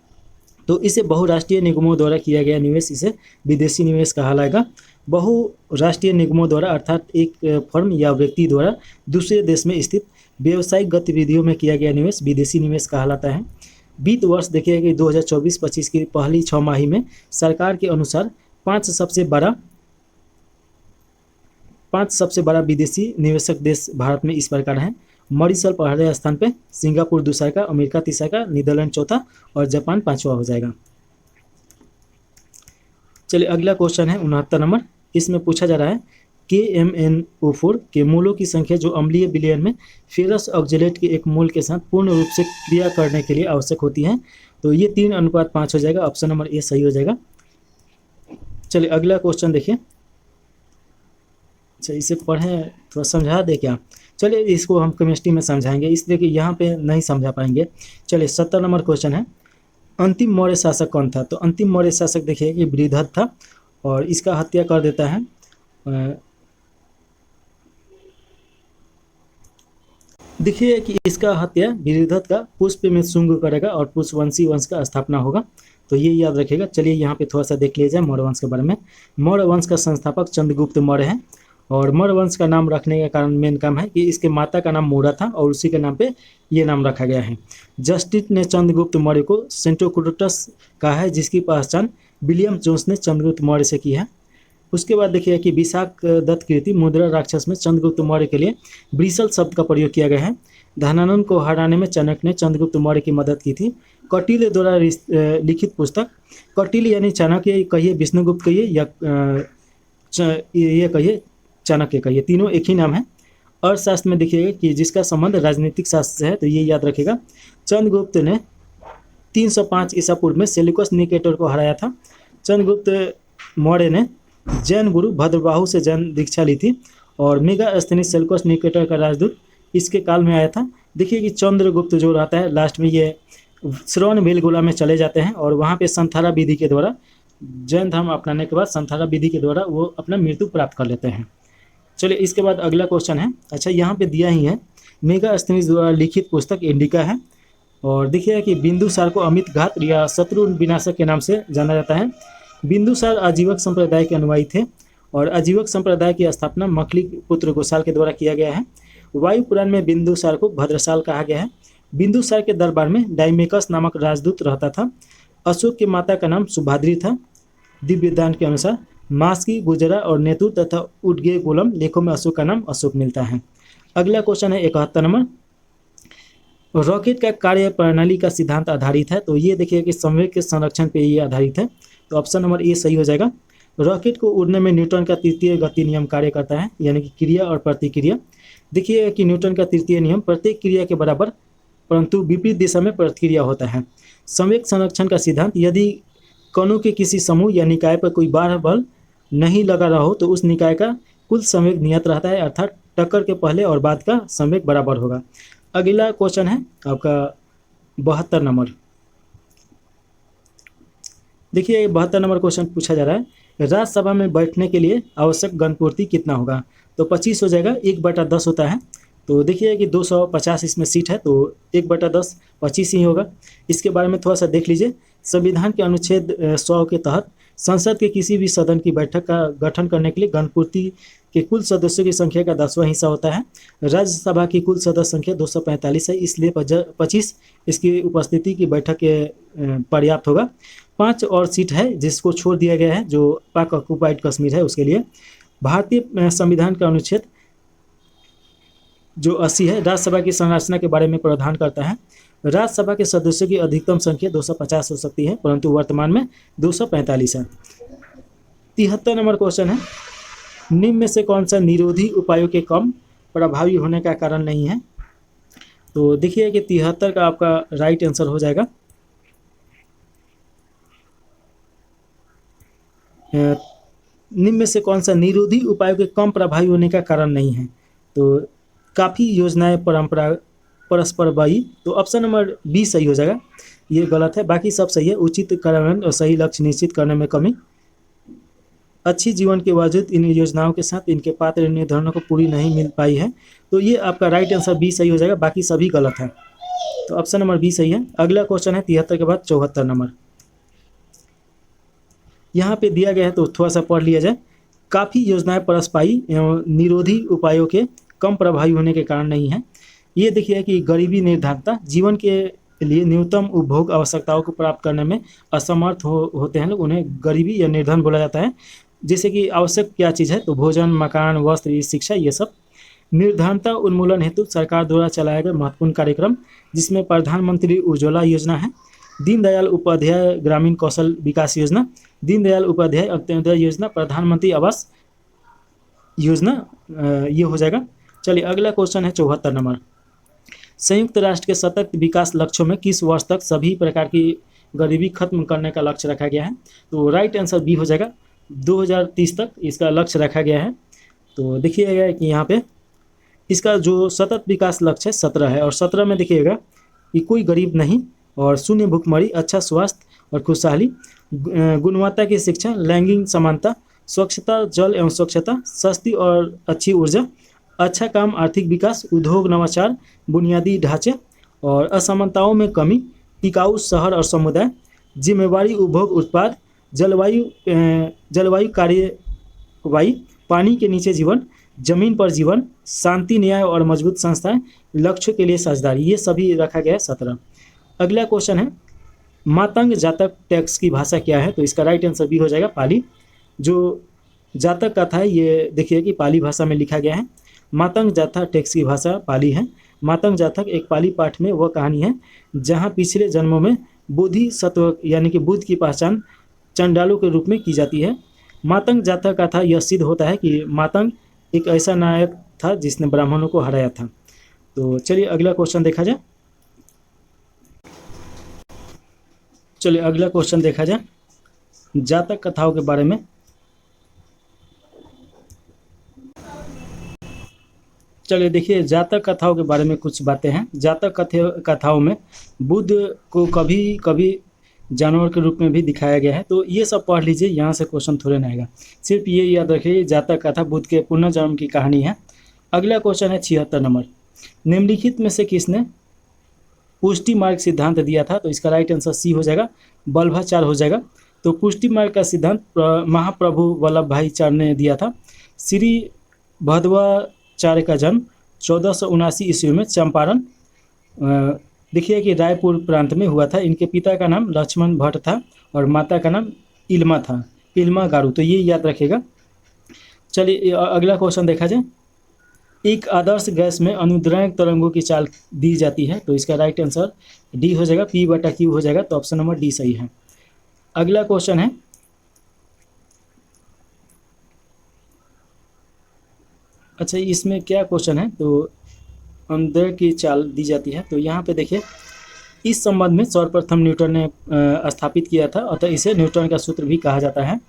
Speaker 1: तो इसे बहुराष्ट्रीय निगमों द्वारा किया गया निवेश इसे विदेशी निवेश कहलाएगा। बहुराष्ट्रीय निगमों द्वारा अर्थात एक फर्म या व्यक्ति द्वारा दूसरे देश में स्थित व्यावसायिक गतिविधियों में किया गया निवेश विदेशी निवेश कहलाता है। वित्त वर्ष देखिए कि 2024-25 की पहली 6 माही में सरकार के अनुसार 5 सबसे बड़ा विदेशी निवेशक देश भारत में इस प्रकार हैं। मॉरिशस पहले स्थान पे, सिंगापुर दूसरा का, अमेरिका तीसरा का, नीदरलैंड चौथा और जापान 5वां हो जाएगा। चलिए अगला क्वेश्चन है 69 नंबर। इसमें पूछा जा रहा है KMnO4 के मूलों की संख्या जो अम्लीय विलयन में फेरस ऑक्जेलेट के एक मूल के साथ पूर्ण रूप से क्रिया करने के लिए आवश्यक होती है, तो ये 3:5 हो जाएगा, ऑप्शन नंबर ए सही हो जाएगा। चलिए अगला क्वेश्चन देखिए। अच्छा, इसे पढ़ें, थोड़ा समझा दे क्या? चलिए इसको हम केमिस्ट्री में समझाएंगे, इसलिए कि यहाँ पे नहीं समझा पाएंगे। चलिए 70 नंबर क्वेश्चन है। अंतिम मौर्य शासक कौन था? तो अंतिम मौर्य शासक देखिए कि बृहद्रथ था, और इसका हत्या कर देता है देखिए कि इसका हत्या बृहद्रथ का पुष्यमित्र शुंग करेगा और पुष्यवंशी वंश का स्थापना होगा, तो ये याद रखिएगा। चलिए यहाँ पे थोड़ा सा देख लिया जाए मौर्य वंश के बारे में। मौर्य वंश का संस्थापक चंद्रगुप्त मौर्य है, और मौर्य वंश का नाम रखने का कारण मेन काम है कि इसके माता का नाम मोरा था और उसी के नाम पे ये नाम रखा गया है। जस्टिस ने चंद्रगुप्त मौर्य को सेंटोक्रेटस कहा है, जिसकी पहचान विलियम जोन्स ने चंद्रगुप्त मौर्य से की है। उसके बाद देखिए कि विशाख दत्त कृति मुद्रा राक्षस में चंद्रगुप्त मौर्य के लिए ब्रिसल शब्द का प्रयोग किया गया है। धनानंद को हराने में चाणक्य ने चंद्रगुप्त मौर्य की मदद की थी। कौटिल्य द्वारा लिखित पुस्तक, कौटिल्य यानी चाणक्य कहिए, विष्णुगुप्त कहिए, या ये कहिए चाणक्य कहिए, तीनों एक ही नाम है। अर्थशास्त्र में देखिएगा कि जिसका संबंध राजनीतिक शास्त्र से है, तो ये याद रखिएगा। चंद्रगुप्त ने 305 ईसा पूर्व में सेल्यूकस निकेटर को हराया था। चंद्रगुप्त मौर्य ने जैन गुरु भद्रबाहु से जैन दीक्षा ली थी और मेगास्थनीज सेल्यूकस निकेटर का राजदूत इसके काल में आया था। देखिए कि चंद्रगुप्त जो रहता है लास्ट में ये श्रवण बेलगोला में चले जाते हैं और वहाँ पे संथारा विधि के द्वारा जैन धर्म अपनाने के बाद संथारा विधि के द्वारा वो अपना मृत्यु प्राप्त कर लेते हैं। चलिए इसके बाद अगला क्वेश्चन है, अच्छा यहाँ पे दिया ही है, मेगास्थनीज द्वारा लिखित पुस्तक इंडिका है और देखिए कि बिंदुसार को अमित घात या शत्रु विनाशक के नाम से जाना जाता है। बिंदुसार आजीवक संप्रदाय के अनुयायी थे और आजीवक संप्रदाय की स्थापना मखली पुत्र गोसाल के द्वारा किया गया है। वायु पुराण में बिंदुसार को भद्रसाल कहा गया है। बिंदुसार के दरबार में डाइमेकस नामक राजदूत रहता था। अशोक की माता का नाम सुभाद्री था। दिव्य दान के अनुसार मास्की, गुजरा और नेतु तथा उडगे गोलम लेखों में अशोक का नाम अशोक मिलता है। अगला क्वेश्चन है 71 नंबर, रॉकेट का कार्य प्रणाली का सिद्धांत आधारित है। तो ये देखिए कि संवेग के संरक्षण पे ये आधारित है, तो ऑप्शन नंबर ए सही हो जाएगा। रॉकेट को उड़ने में न्यूटन का तृतीय गति नियम कार्य करता है, यानी कि क्रिया और प्रतिक्रिया। देखिए कि न्यूटन का तृतीय नियम प्रत्येक क्रिया के बराबर परंतु विपरीत दिशा में प्रतिक्रिया होता है। संवेग संरक्षण का सिद्धांत, यदि कणों के किसी समूह या निकाय पर कोई बाह्य बल नहीं लगा रहा हो तो उस निकाय का कुल संवेग नियत रहता है, अर्थात टक्कर के पहले और बाद का संवेग बराबर होगा। अगला क्वेश्चन है आपका 72 नंबर। देखिए 72 नंबर क्वेश्चन पूछा जा रहा है, राज्यसभा में बैठने के लिए आवश्यक गणपूर्ति कितना होगा? तो 25 हो जाएगा, 1/10 होता है। तो देखिए कि 250 इसमें सीट है, तो 1/10 25 ही होगा। इसके बारे में थोड़ा सा देख लीजिए। संविधान के अनुच्छेद 100 के तहत संसद के किसी भी सदन की बैठक का गठन करने के लिए गणपूर्ति के कुल सदस्यों की संख्या का 10वां हिस्सा होता है। राज्यसभा की कुल सदस्य संख्या 245 है, इसलिए 25 इसकी उपस्थिति की बैठक के पर्याप्त होगा। 5 और सीट है जिसको छोड़ दिया गया है, जो पाक ऑक्युपाइड कश्मीर है उसके लिए। भारतीय संविधान का अनुच्छेद जो 80 है राज्यसभा की संरचना के बारे में प्रावधान करता है। राज्यसभा के सदस्यों की अधिकतम संख्या 250 हो सकती है, परंतु वर्तमान में 245 है। 73 नंबर क्वेश्चन है, निम्न में से कौन सा निरोधी उपायों के कम प्रभावी होने का कारण नहीं है? तो देखिए कि 73 का आपका राइट आंसर हो जाएगा निम्न में से कौन सा निरोधी उपायों के कम प्रभावी होने का कारण नहीं है? तो काफ़ी योजनाएं परस्पर वाही, तो ऑप्शन नंबर बी सही हो जाएगा। ये गलत है, बाकी सब सही है। उचित कार्यान्वयन और सही लक्ष्य निश्चित करने में कमी, अच्छी जीवन के बावजूद इन योजनाओं के साथ इनके पात्र निर्धारणों को पूरी नहीं मिल पाई है। तो ये आपका राइट आंसर बी सही हो जाएगा, बाकी सभी गलत है। तो ऑप्शन नंबर बी सही है। अगला क्वेश्चन है 73 के बाद 74 नंबर। यहाँ पे दिया गया है तो थोड़ा सा पढ़ लिया जाए। काफ़ी योजनाएं परस्पाई एवं निरोधी उपायों के कम प्रभावी होने के कारण नहीं है। ये देखिए कि गरीबी निर्धनता, जीवन के लिए न्यूनतम उपभोग आवश्यकताओं को प्राप्त करने में असमर्थ होते हैं लोग, उन्हें गरीबी या निर्धन बोला जाता है। जैसे कि आवश्यक क्या चीज़ है, तो भोजन, मकान, वस्त्र, शिक्षा, ये सब। निर्धनता उन्मूलन हेतु सरकार द्वारा चलाया गया महत्वपूर्ण कार्यक्रम, जिसमें प्रधानमंत्री उज्ज्वला योजना है, दीनदयाल उपाध्याय ग्रामीण कौशल विकास योजना, दीनदयाल उपाध्याय अंत्योदय योजना, प्रधानमंत्री आवास योजना, ये हो जाएगा। चलिए अगला क्वेश्चन है 74 नंबर। संयुक्त राष्ट्र के सतत विकास लक्ष्यों में किस वर्ष तक सभी प्रकार की गरीबी खत्म करने का लक्ष्य रखा गया है? तो राइट आंसर बी हो जाएगा, 2030 तक इसका लक्ष्य रखा गया है। तो देखिएगा कि यहाँ पे इसका जो सतत विकास लक्ष्य है 17 है, और 17 में देखिएगा कि कोई गरीब नहीं और शून्य भुखमरी, अच्छा स्वास्थ्य और खुशहाली, गुणवत्ता की शिक्षा, लैंगिक समानता, स्वच्छता, जल एवं स्वच्छता, सस्ती और अच्छी ऊर्जा, अच्छा काम, आर्थिक विकास, उद्योग, नवाचार, बुनियादी ढांचे और असमानताओं में कमी, टिकाऊ शहर और समुदाय, जिम्मेवारी उपभोग उत्पाद, जलवायु कार्यवाही, पानी के नीचे जीवन, जमीन पर जीवन, शांति, न्याय और मजबूत संस्थाएं, लक्ष्य के लिए साझेदारी, ये सभी रखा गया है 17। अगला क्वेश्चन है, मातंग जातक टेक्स्ट की भाषा क्या है? तो इसका राइट आंसर भी हो जाएगा पाली। जो जातक कथा है ये देखिए कि पाली भाषा में लिखा गया है। मातंग जाथा टेक्स्ट की भाषा पाली है। मातंग जातक एक पाली पाठ में वह कहानी है जहाँ पिछले जन्मों में बोधिसत्व यानी कि बुद्ध की पहचान चंडालों के रूप में की जाती है। मातंग जातक कथा यह सिद्ध होता है कि मातंग एक ऐसा नायक था जिसने ब्राह्मणों को हराया था। तो चलिए अगला क्वेश्चन देखा जाए। चलिए अगला क्वेश्चन देखा जाए जातक कथाओं के बारे में। चलिए देखिए जातक कथाओं के बारे में कुछ बातें हैं। जातक कथाओं में बुद्ध को कभी कभी जानवर के रूप में भी दिखाया गया है। तो ये सब पढ़ लीजिए, यहाँ से क्वेश्चन थोड़े ना आएगा। सिर्फ ये याद रखिए जातक कथा बुद्ध के पुनर्जन्म की कहानी है। अगला क्वेश्चन है 76 नंबर, निम्नलिखित में से किसने पुष्टि मार्ग सिद्धांत दिया था? तो इसका राइट आंसर सी हो जाएगा, वल्लभाचार्य हो जाएगा। तो पुष्टि मार्ग का सिद्धांत महाप्रभु वल्लभ भाई चार्य ने दिया था। श्री भद्वाचार्य का जन्म 1479 ईस्वी में चंपारण देखिए कि रायपुर प्रांत में हुआ था। इनके पिता का नाम लक्ष्मण भट्ट था और माता का नाम इल्मा था, इल्मा गारू। तो ये याद रखेगा। चलिए अगला क्वेश्चन देखा जाए, एक आदर्श गैस में अनुदैर्घ्य तरंगों की चाल दी जाती है। तो इसका राइट आंसर डी हो जाएगा, P/Q हो जाएगा। तो ऑप्शन नंबर डी सही है। अगला क्वेश्चन है अच्छा इसमें क्या क्वेश्चन है? तो अनुदैर्घ्य की चाल दी जाती है। तो यहाँ पे देखिए इस संबंध में सर्वप्रथम न्यूटन ने स्थापित किया था, अतः इसे न्यूटन का सूत्र भी कहा जाता है।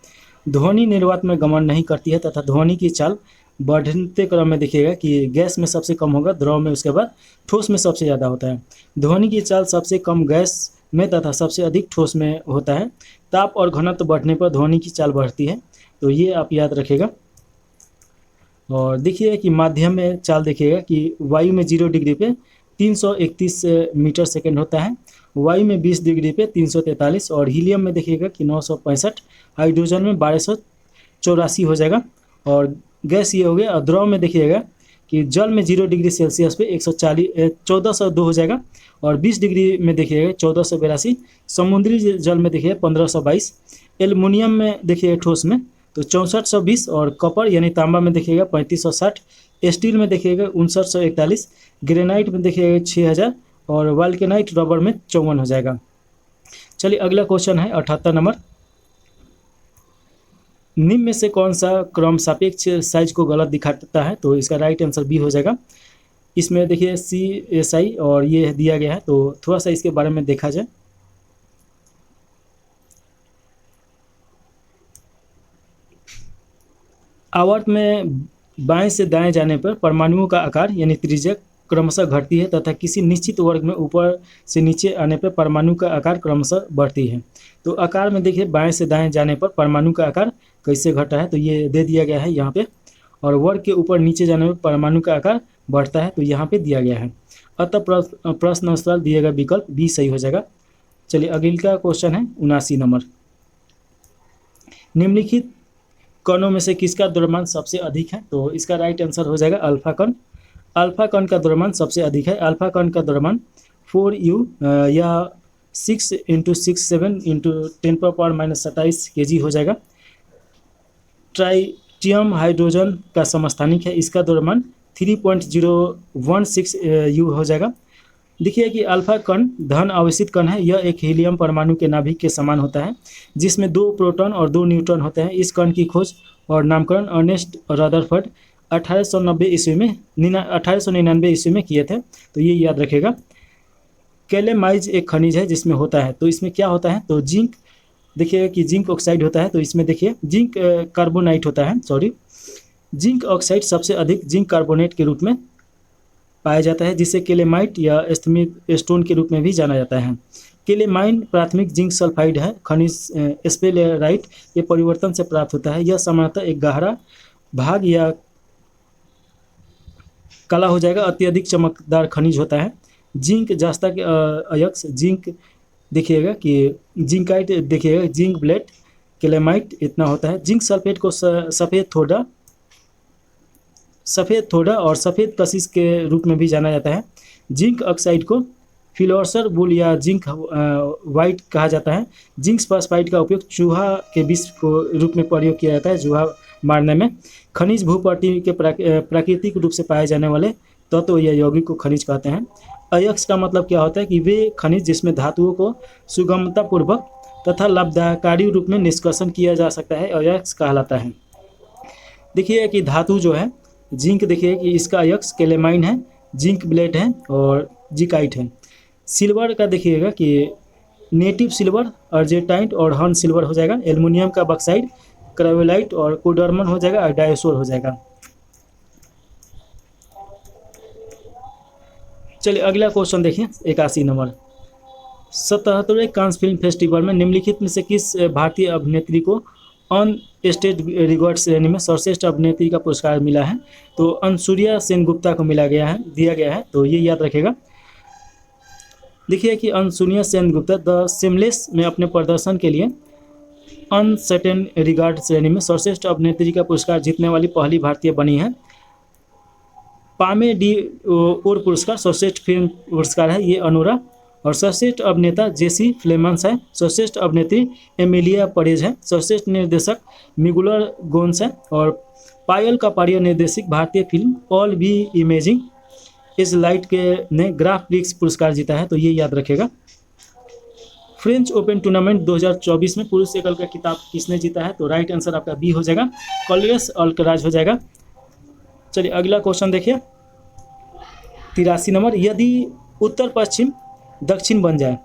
Speaker 1: ध्वनि निर्वात में गमन नहीं करती है तथा ध्वनि की चाल बढ़ते क्रम में देखिएगा कि गैस में सबसे कम होगा, द्रव में, उसके बाद ठोस में सबसे ज़्यादा होता है। ध्वनि की चाल सबसे कम गैस में तथा सबसे अधिक ठोस में होता है। ताप और घनत्व बढ़ने पर ध्वनि की चाल बढ़ती है। तो ये आप याद रखेगा। और देखिए कि माध्यम में चाल देखिएगा कि वायु में 0 डिग्री पे 331 मीटर सेकेंड होता है, वायु में 20 डिग्री पे 343 और हीलियम में देखिएगा कि 965, हाइड्रोजन में 1284 हो जाएगा और गैस ये हो गया। और द्रव में देखिएगा कि जल में 0 डिग्री सेल्सियस पे 1402 हो जाएगा और 20 डिग्री में देखिएगा 1482, समुद्री जल में देखिए 1522, एल्युमिनियम में देखिएगा ठोस में तो 6420 और कॉपर यानी तांबा में देखिएगा 3560, स्टील में देखिएगा 5941, ग्रेनाइट में देखिएगा 6000 और वाल्केनाइट रबर में 54 हो जाएगा। चलिए अगला क्वेश्चन है 78 नंबर, निम्न में से कौन सा क्रम सापेक्ष साइज को गलत दिखाता है? तो इसका राइट आंसर बी हो जाएगा। इसमें देखिए CSI और ये दिया गया है। तो थोड़ा सा इसके बारे में देखा जाए। आवर्त में बाएं से दाएं जाने पर परमाणुओं का आकार यानी त्रिज्या क्रमशः घटती है तथा किसी निश्चित वर्ग में ऊपर से नीचे आने पर परमाणु का आकार क्रमशः बढ़ती है। तो आकार में देखिए बाएं से दाएं जाने पर परमाणु का आकार कैसे घटा है? तो ये दे दिया गया है यहाँ पे। और वर्ग के ऊपर नीचे जाने पर परमाणु का आकार बढ़ता है, तो यहाँ पे दिया गया है। अतः प्रश्न अनुसार दिया गया विकल्प बी सही हो जाएगा। चलिए अगला क्वेश्चन है 79 नंबर, निम्नलिखित कणों में से किसका द्रव्यमान सबसे अधिक है? तो इसका राइट आंसर हो जाएगा अल्फा कण। अल्फा कण का द्रव्यमान सबसे अधिक है। अल्फा कण का द्रव्यमान 4U या 6 × 6 7 × 10⁻⁻27 kg हो जाएगा। ट्राइटियम हाइड्रोजन का समस्थानिक है, इसका द्रव्यमान 3.016 U हो जाएगा। देखिए कि अल्फा कण धन आवेशित कण है। यह एक हीलियम परमाणु के नाभिक के समान होता है जिसमें 2 प्रोटॉन और 2 न्यूट्रॉन होते हैं। इस कण की खोज और नामकरण अर्नेस्ट रदरफोर्ड 1899 ईस्वी में किए थे। तो ये याद रखेगा। कैलेमाइज एक खनिज है जिसमें होता है। तो इसमें क्या होता है? तो जिंक देखिएगा कि जिंक ऑक्साइड होता है। तो इसमें देखिए जिंक कार्बोनाइट होता है, जिंक ऑक्साइड सबसे अधिक जिंक कार्बोनेट के रूप में पाया जाता है जिसे केलेमाइट या स्थमित स्टोन के रूप में भी जाना जाता है। केलेमाइन प्राथमिक जिंक सल्फाइड है। खनिज स्पेलेराइट ये परिवर्तन से प्राप्त होता है। यह सामान्यतः एक गहरा भाग या काला हो जाएगा, अत्यधिक चमकदार खनिज होता है। जिंक जस्ता के अयस्क जिंक देखिएगा कि जिंकाइट देखिएगा, जिंक ब्लेड केलेमाइट इतना होता है। जिंक सल्फेट को सफ़ेद थोड़ा और सफ़ेद कशिश के रूप में भी जाना जाता है। जिंक ऑक्साइड को फिलोसर वुल या जिंक वाइट कहा जाता है। जिंक फॉस्फाइड का उपयोग चूहा के विष को रूप में प्रयोग किया जाता है चूहा मारने में। खनिज भूपट्टी के प्राकृतिक रूप से पाए जाने वाले तत्व या यौगिक को खनिज कहते हैं। अयस्क का मतलब क्या होता है कि वे खनिज जिसमें धातुओं को सुगमतापूर्वक तथा लाभदायकारी रूप में निष्कर्षण किया जा सकता है अयस्क कहलाता है। देखिए कि धातु जो है जिंक देखिए कि इसका अयस्क केलेमाइन है, जिंक ब्लेड है और जिकाइट है। सिल्वर का देखिएगा कि नेटिव सिल्वर, अर्जेंटाइन और हर्न सिल्वर हो जाएगा। एल्युमिनियम का बक्साइड, क्रायोलाइट और कोडर्मन हो जाएगा और डायोसोर हो जाएगा। चलिए अगला क्वेश्चन देखिए 81 नंबर। 77वें कांस फिल्म फेस्टिवल में निम्नलिखित में से किस भारतीय अभिनेत्री को ऑन स्टेट रिवॉर्ड श्रेणी में सर्वश्रेष्ठ अभिनेत्री का पुरस्कार मिला है? तो अनसुरिया सेनगुप्ता को दिया गया है, तो ये याद रखेगा। देखिए कि अनसुरिया सेनगुप्ता द सिमलेस में अपने प्रदर्शन के लिए अनसर्टेन रिगार्ड श्रेणी में सर्वश्रेष्ठ अभिनेत्री का पुरस्कार जीतने वाली पहली भारतीय बनी है। पामे डी ओर पुरस्कार सर्वश्रेष्ठ फिल्म पुरस्कार है, ये अनोरा। और सर्वश्रेष्ठ अभिनेता जेसी फ्लेमंस है। सर्वश्रेष्ठ अभिनेत्री एमिलिया परेज है। सर्वश्रेष्ठ निर्देशक मिगुलर गोन्स है। और पायल कपाड़िया निर्देशित भारतीय फिल्म ऑल बी इमेजिंग इस लाइट के ने ग्राफ प्रिक्स पुरस्कार जीता है, तो ये याद रखेगा। फ्रेंच ओपन टूर्नामेंट 2024 में पुरुष एकल का खिताब किसने जीता है? तो राइट आंसर आपका बी हो जाएगा, कार्लोस अल्कराज हो जाएगा। चलिए अगला क्वेश्चन देखिए 83 नंबर। यदि उत्तर पश्चिम दक्षिण बन जाए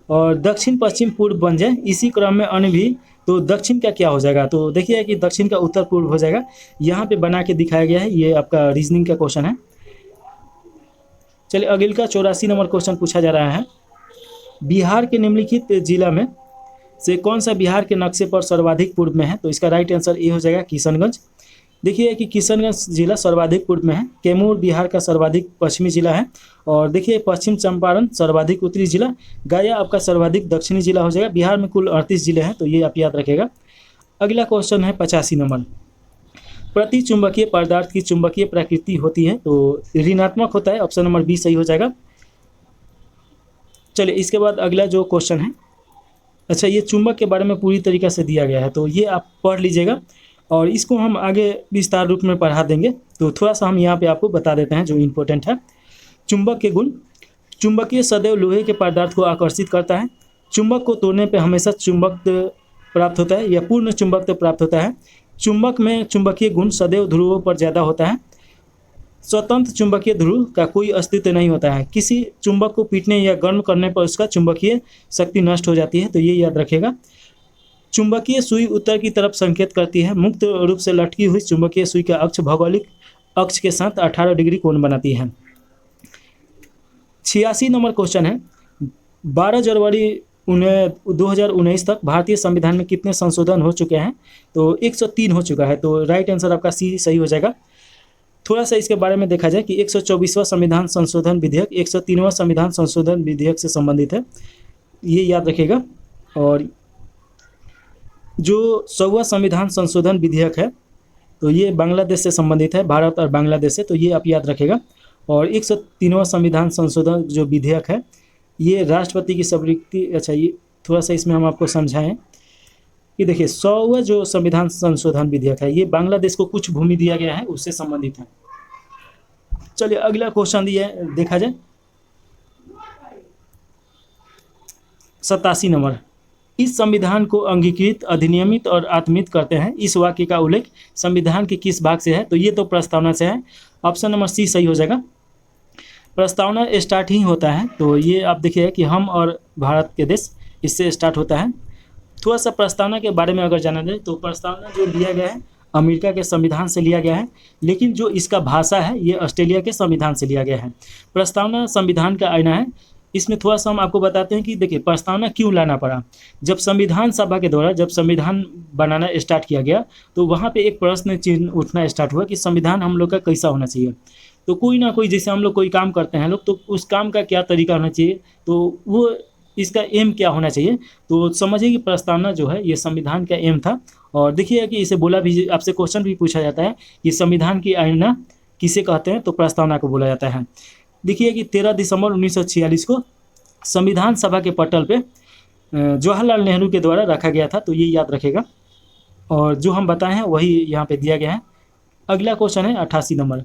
Speaker 1: और दक्षिण पश्चिम पूर्व बन जाए इसी क्रम में अन्य भी, तो दक्षिण का क्या हो जाएगा? तो देखिए कि दक्षिण का उत्तर पूर्व हो जाएगा। यहाँ पे बना के दिखाया गया है, ये आपका रीजनिंग का क्वेश्चन है। चलिए अगले का 84 नंबर क्वेश्चन पूछा जा रहा है। बिहार के निम्नलिखित जिला में से कौन सा बिहार के नक्शे पर सर्वाधिक पूर्व में है? तो इसका राइट आंसर ए हो जाएगा, किशनगंज। देखिए कि किशनगंज जिला सर्वाधिक पूर्व में है। कैमूर बिहार का सर्वाधिक पश्चिमी जिला है। और देखिए पश्चिम चंपारण सर्वाधिक उत्तरी जिला। गया आपका सर्वाधिक दक्षिणी जिला हो जाएगा। बिहार में कुल 38 जिले हैं, तो ये आप याद रखेगा। अगला क्वेश्चन है 85 नंबर। प्रति चुंबकीय पदार्थ की चुंबकीय प्रकृति होती है, तो ऋणात्मक होता है। ऑप्शन नंबर बी सही हो जाएगा। चलिए इसके बाद अगला जो क्वेश्चन है, अच्छा ये चुंबक के बारे में पूरी तरीके से दिया गया है, तो ये आप पढ़ लीजिएगा और इसको हम आगे विस्तार रूप में पढ़ा देंगे। तो थोड़ा सा हम यहाँ पे आपको बता देते हैं जो इम्पोर्टेंट है। चुंबक के गुण। चुंबकीय सदैव लोहे के पदार्थ को आकर्षित करता है। चुंबक को तोड़ने पे हमेशा चुंबक प्राप्त होता है या पूर्ण चुंबक प्राप्त होता है। चुंबक में चुंबकीय गुण सदैव ध्रुवों पर ज़्यादा होता है। स्वतंत्र चुंबकीय ध्रुव का कोई अस्तित्व नहीं होता है। किसी चुंबक को पीटने या गर्म करने पर उसका चुंबकीय शक्ति नष्ट हो जाती है, तो ये याद रखेगा। चुंबकीय सुई उत्तर की तरफ संकेत करती है। मुक्त रूप से लटकी हुई चुंबकीय सुई का अक्ष भौगोलिक अक्ष के साथ 18 डिग्री कोण बनाती है। 86 नंबर क्वेश्चन है। 12 जनवरी 2019 तक भारतीय संविधान में कितने संशोधन हो चुके हैं? तो 103 हो चुका है, तो राइट आंसर आपका सी सही हो जाएगा। थोड़ा सा इसके बारे में देखा जाए कि 124वां संविधान संशोधन विधेयक 103वां संविधान संशोधन विधेयक से संबंधित है, ये याद रखेगा। और जो 100वां संविधान संशोधन विधेयक है तो ये बांग्लादेश से संबंधित है, भारत और बांग्लादेश से, तो ये आप याद रखेगा। और 103वां संविधान संशोधन जो विधेयक है ये राष्ट्रपति की स्वीकृति, अच्छा ये थोड़ा सा इसमें हम आपको समझाएं कि देखिए 100वां जो संविधान संशोधन विधेयक है ये बांग्लादेश को कुछ भूमि दिया गया है उससे संबंधित है। चलिए अगला क्वेश्चन दिया देखा जाए 87 नंबर। इस संविधान को अंगीकृत, अधिनियमित और आत्मित करते हैं। इस वाक्य का उल्लेख संविधान के किस भाग से है? तो ये तो प्रस्तावना से है। ऑप्शन नंबर सी सही हो जाएगा। प्रस्तावना स्टार्ट ही होता है, तो ये आप देखिए कि हम और भारत के देश इससे स्टार्ट होता है। थोड़ा सा प्रस्तावना के बारे में अगर जाना जाए तो प्रस्तावना जो लिया गया है अमेरिका के संविधान से लिया गया है, लेकिन जो इसका भाषा है ये ऑस्ट्रेलिया के संविधान से लिया गया है। प्रस्तावना संविधान का आईना है। इसमें थोड़ा सा हम आपको बताते हैं कि देखिए प्रस्तावना क्यों लाना पड़ा। जब संविधान सभा के द्वारा जब संविधान बनाना स्टार्ट किया गया तो वहाँ पे एक प्रश्न चिन्ह उठना स्टार्ट हुआ कि संविधान हम लोग का कैसा होना चाहिए। तो कोई ना कोई, जैसे हम लोग कोई काम करते हैं लोग, तो उस काम का क्या तरीका होना चाहिए, तो वो इसका एम क्या होना चाहिए। तो समझिए कि प्रस्तावना जो है ये संविधान का एम था। और देखिए कि इसे बोला भी, आपसे क्वेश्चन भी पूछा जाता है कि संविधान की आईना किसे कहते हैं, तो प्रस्तावना को बोला जाता है। देखिए कि 13 दिसंबर 1946 को संविधान सभा के पटल पे जवाहरलाल नेहरू के द्वारा रखा गया था, तो ये याद रखेगा। और जो हम बताए हैं वही यहाँ पे दिया गया है। अगला क्वेश्चन है 88 नंबर।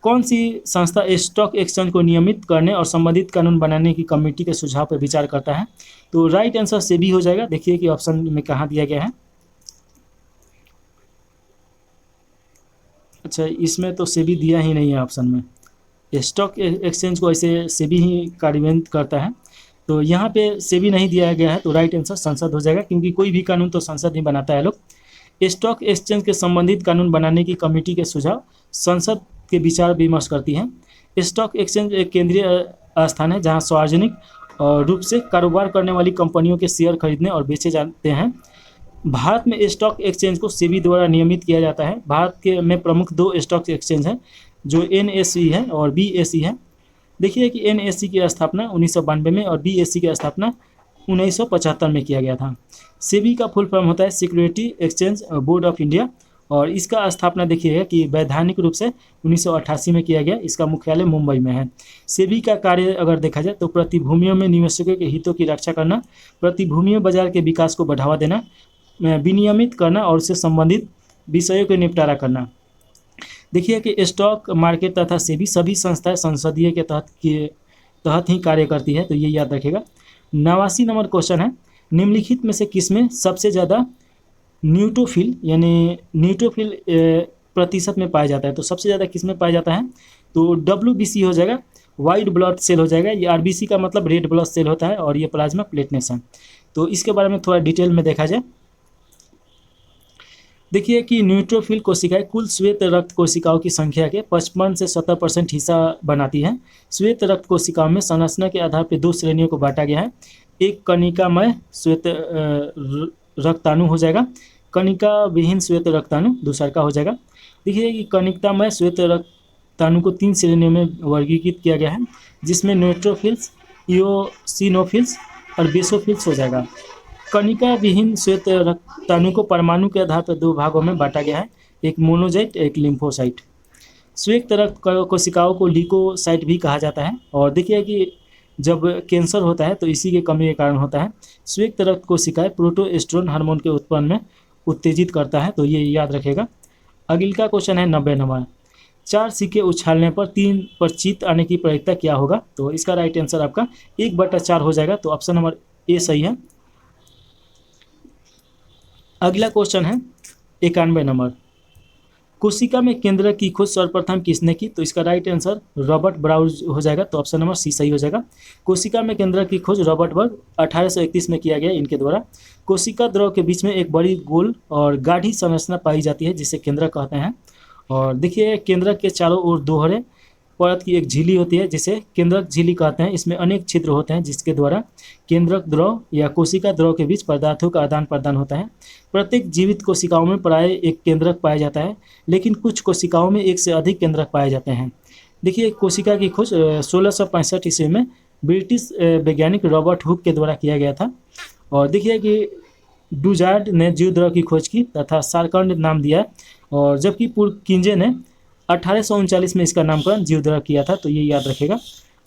Speaker 1: कौन सी संस्था स्टॉक एक्सचेंज को नियमित करने और संबंधित कानून बनाने की कमेटी के सुझाव पर विचार करता है? तो राइट आंसर सेबी हो जाएगा। देखिए कि ऑप्शन में कहाँ दिया गया है। अच्छा इसमें तो सेबी दिया ही नहीं है ऑप्शन में। स्टॉक एक्सचेंज को ऐसे सेबी ही कार्यान्वित करता है, तो यहाँ पे सेबी नहीं दिया गया है, तो राइट आंसर संसद हो जाएगा, क्योंकि कोई भी कानून तो संसद ही बनाता है लोग। स्टॉक एक्सचेंज के संबंधित कानून बनाने की कमेटी के सुझाव संसद के विचार विमर्श करती है। स्टॉक एक्सचेंज एक केंद्रीय स्थान है जहां सार्वजनिक रूप से कारोबार करने वाली कंपनियों के शेयर खरीदने और बेचे जाते हैं। भारत में स्टॉक एक्सचेंज को सेबी द्वारा नियमित किया जाता है। भारत के में प्रमुख 2 स्टॉक एक्सचेंज हैं, जो एनएसई है और बीएसई है। देखिए कि एनएसई की स्थापना 1992 में और बीएसई की स्थापना 1975 में किया गया था। सेबी का फुल फॉर्म होता है security exchange board of India, और इसका स्थापना देखिएगा कि वैधानिक रूप से 1988 में किया गया। इसका मुख्यालय मुंबई में है। सेबी का कार्य अगर देखा जाए तो प्रतिभूतियों में निवेशकों के हितों की रक्षा करना, प्रतिभूतियों बाजार के विकास को बढ़ावा देना, विनियमित करना और उससे संबंधित विषयों को निपटारा करना। देखिए कि स्टॉक मार्केट तथा सेबी सभी संस्थाएं संसदीय के तहत ही कार्य करती है, तो ये याद रखिएगा। 89 नंबर क्वेश्चन है, निम्नलिखित में से किसमें सबसे ज़्यादा न्यूट्रोफिल यानी न्यूट्रोफिल प्रतिशत में पाया जाता है? तो सबसे ज़्यादा किस में पाया जाता है? तो WBC हो जाएगा, वाइट ब्लड सेल हो जाएगा। ये RBC का मतलब रेड ब्लड सेल होता है, और ये प्लाज्मा प्लेटलेट्स है। तो इसके बारे में थोड़ा डिटेल में देखा जाए। देखिए कि न्यूट्रोफिल कोशिकाएं कुल श्वेत रक्त कोशिकाओं की संख्या के 55 से 70% हिस्सा बनाती हैं। श्वेत रक्त कोशिकाओं में संरचना के आधार पर 2 श्रेणियों को बांटा गया है। एक कणिकामय श्वेत रक्ताणु हो जाएगा, कणिका विहीन श्वेत रक्ताणु दूसरा का हो जाएगा। देखिए कि कणिकामय श्वेत रक्ताणु को 3 श्रेणियों में वर्गीकृत किया गया है, जिसमें न्यूट्रोफिल्स, इओसिनोफिल्स और बेसोफिल्स हो जाएगा। कणिका विहीन श्वेत रक्ताणु को परमाणु के आधार पर 2 भागों में बांटा गया है, एक मोनोसाइट एक लिम्फोसाइट। श्वेत रक्त कोशिकाओं को ल्यूकोसाइट भी कहा जाता है। और देखिए कि जब कैंसर होता है तो इसी के कमी के कारण होता है। श्वेत रक्त कोशिकाएं प्रोटोस्टेरोन हार्मोन के उत्पन्न में उत्तेजित करता है, तो ये याद रखेगा। अगला क्वेश्चन है 90 नंबर, 4 सिक्के उछालने पर 3 पर जीत आने की प्रायिकता क्या होगा? तो इसका राइट आंसर आपका 1/4 हो जाएगा, तो ऑप्शन नंबर ए सही है। अगला क्वेश्चन है 91 नंबर, कोशिका में केंद्रक की खोज सर्वप्रथम किसने की? तो इसका राइट आंसर रॉबर्ट ब्राउज हो जाएगा, तो ऑप्शन नंबर सी सही हो जाएगा। कोशिका में केंद्रक की खोज रॉबर्ट बर्ग 1831 में किया गया इनके द्वारा। कोशिका द्रव के बीच में एक बड़ी गोल और गाढ़ी संरचना पाई जाती है, जिसे केंद्रक कहते हैं। और देखिए केंद्रक के चारों ओर दोहरे परत की एक झिल्ली होती है, जिसे केंद्रक झिल्ली कहते हैं। इसमें अनेक छिद्र होते हैं, जिसके द्वारा केंद्रक द्रव या कोशिका द्रव के बीच पदार्थों का आदान प्रदान होता है। प्रत्येक जीवित कोशिकाओं में प्राय एक केंद्रक पाया जाता है, लेकिन कुछ कोशिकाओं में एक से अधिक केंद्रक पाए जाते हैं। देखिए कोशिका की खोज 1665 ईस्वी में ब्रिटिश वैज्ञानिक रॉबर्ट हुक के द्वारा किया गया था। और देखिए कि डुजार्ड ने जीवद्रव की खोज की तथा सारकंड नाम दिया, और जबकि पुरकिंजे ने 1839 में इसका नामकरण जीवद्रव किया था, तो ये याद रखेगा।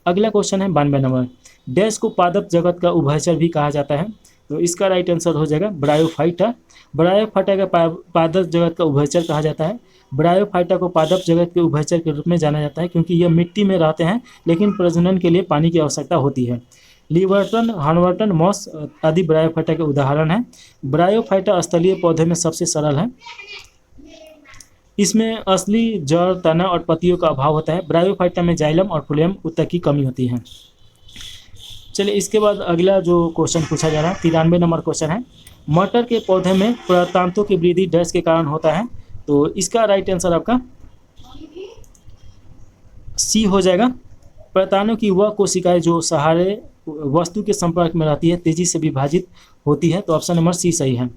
Speaker 1: अगला क्वेश्चन है 92 नंबर, डैश को पादप जगत का उभयचर भी कहा जाता है? तो इसका राइट आंसर हो जाएगा ब्रायोफाइटा। ब्रायोफाइटा का पादप जगत का उभयचर कहा जाता है। ब्रायोफाइटा को पादप जगत के उभयचर के रूप में जाना जाता है, क्योंकि यह मिट्टी में रहते हैं, लेकिन प्रजनन के लिए पानी की आवश्यकता होती है। लिवर्टन, हॉर्नवर्टन, मॉस आदि ब्रायोफाइटा के उदाहरण हैं। ब्रायोफाइटा स्थलीय पौधे में सबसे सरल है। इसमें असली जड़, तना और पत्तियों का अभाव होता है। ब्रायोफाइटा में जाइलम और फ्लोएम उत्तक की कमी होती है। चलिए इसके बाद अगला जो क्वेश्चन पूछा जा रहा है 93 नंबर क्वेश्चन है, मटर के पौधे में प्रतांतों की वृद्धि डैश के कारण होता है? तो इसका राइट आंसर आपका सी हो जाएगा। प्रतानों की वह कोशिकाएं जो सहारे वस्तु के संपर्क में रहती है तेजी से विभाजित होती है, तो ऑप्शन नंबर सी सही है।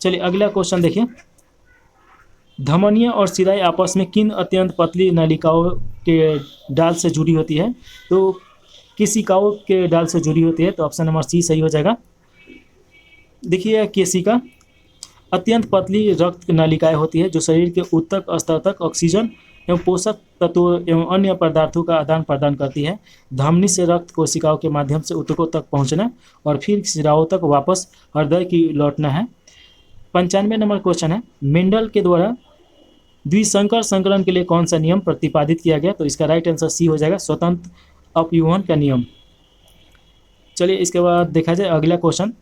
Speaker 1: चलिए अगला क्वेश्चन देखिए, धमनियां और शिराएं आपस में किन अत्यंत पतली नलिकाओं के डाल से जुड़ी होती है? तो केशिकाओं के डाल से जुड़ी होती है, तो ऑप्शन नंबर सी सही हो जाएगा। देखिए केशिका अत्यंत पतली रक्त नलिकाएं होती है, जो शरीर के ऊतक स्तर तक ऑक्सीजन एवं पोषक तत्वों एवं अन्य पदार्थों का आदान प्रदान करती है। धमनी से रक्त कोशिकाओं के माध्यम से ऊतकों तक पहुंचना और फिर शिराओं तक वापस हृदय की लौटना है। 95 नंबर क्वेश्चन है, मेंडल के द्वारा द्विसंकर संकरण के लिए कौन सा नियम प्रतिपादित किया गया? तो इसका राइट आंसर सी हो जाएगा, स्वतंत्र अपव्यूहन का नियम। चलिए इसके बाद देखा जाए अगला क्वेश्चन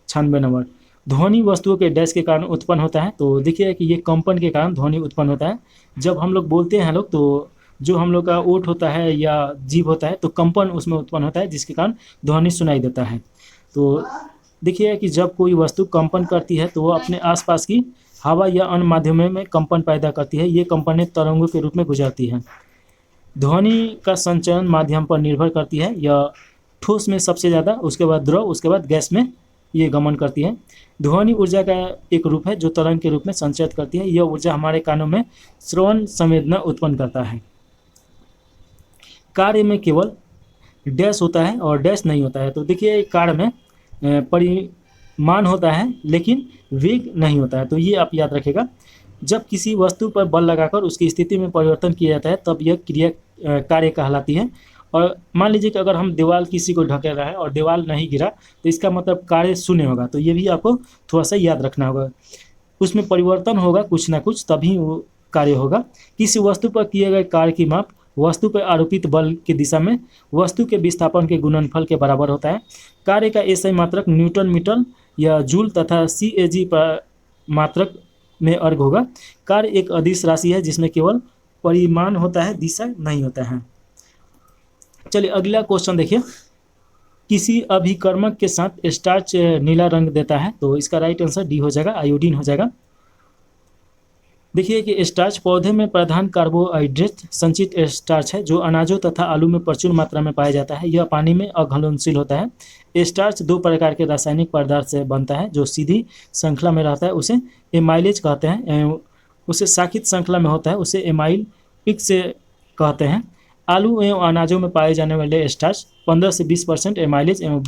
Speaker 1: 96 नंबर, ध्वनि वस्तुओं के डैश के कारण उत्पन्न होता है? तो देखिए कि ये कंपन के कारण ध्वनि उत्पन्न होता है। जब हम लोग बोलते हैं लोग तो जो हम लोग का ओठ होता है या जीभ होता है तो कंपन उसमें उत्पन्न होता है, जिसके कारण ध्वनि सुनाई देता है। तो देखिए कि जब कोई वस्तु कंपन करती है तो वो अपने आसपास की हवा या अन्य माध्यमों में कंपन पैदा करती है। ये कंपनें तरंगों के रूप में गुजरती हैं। ध्वनि का संचरण माध्यम पर निर्भर करती है। यह ठोस में सबसे ज़्यादा, उसके बाद द्रव, उसके बाद गैस में ये गमन करती है। ध्वनि ऊर्जा का एक रूप है जो तरंग के रूप में संचरित करती है। यह ऊर्जा हमारे कानों में श्रवण संवेदना उत्पन्न करता है। कार्य में केवल डैश होता है और डैश नहीं होता है। तो देखिए कार्य में परिमाण होता है लेकिन वेग नहीं होता है। तो ये आप याद रखिएगा। जब किसी वस्तु पर बल लगाकर उसकी स्थिति में परिवर्तन किया जाता है तब यह क्रिया कार्य कहलाती है। और मान लीजिए कि अगर हम दीवार किसी को ढकेल रहा है और दीवार नहीं गिरा तो इसका मतलब कार्य शून्य होगा। तो ये भी आपको थोड़ा सा याद रखना होगा। उसमें परिवर्तन होगा कुछ ना कुछ, तभी वो कार्य होगा। किसी वस्तु पर किए गए कार्य की माप वस्तु पर आरोपित बल की दिशा में वस्तु के विस्थापन के गुणनफल के बराबर होता है। कार्य का एसआई मात्रक न्यूटन मीटर या जूल तथा सीएजी मात्रक में अर्घ होगा। कार्य एक अदिश राशि है जिसमें केवल परिमाण होता है, दिशा नहीं होता है। चलिए अगला क्वेश्चन देखिए। किसी अभिकर्मक के साथ स्टार्च नीला रंग देता है। तो इसका राइट आंसर डी हो जाएगा, आयोडीन हो जाएगा। देखिए कि स्टार्च पौधे में प्रधान कार्बोहाइड्रेट संचित स्टार्च है जो अनाजों तथा आलू में प्रचुर मात्रा में पाया जाता है। यह पानी में अघुलनशील होता है। स्टार्च दो प्रकार के रासायनिक पदार्थ से बनता है। जो सीधी श्रृंखला में रहता है उसे एमाइलेज कहते हैं, उसे शाखित श्रृंखला में होता है उसे एमाइल पिक से कहते हैं। आलू एवं अनाजों में पाए जाने वाले स्टार्च 15 से 20% एमाइलेज एवं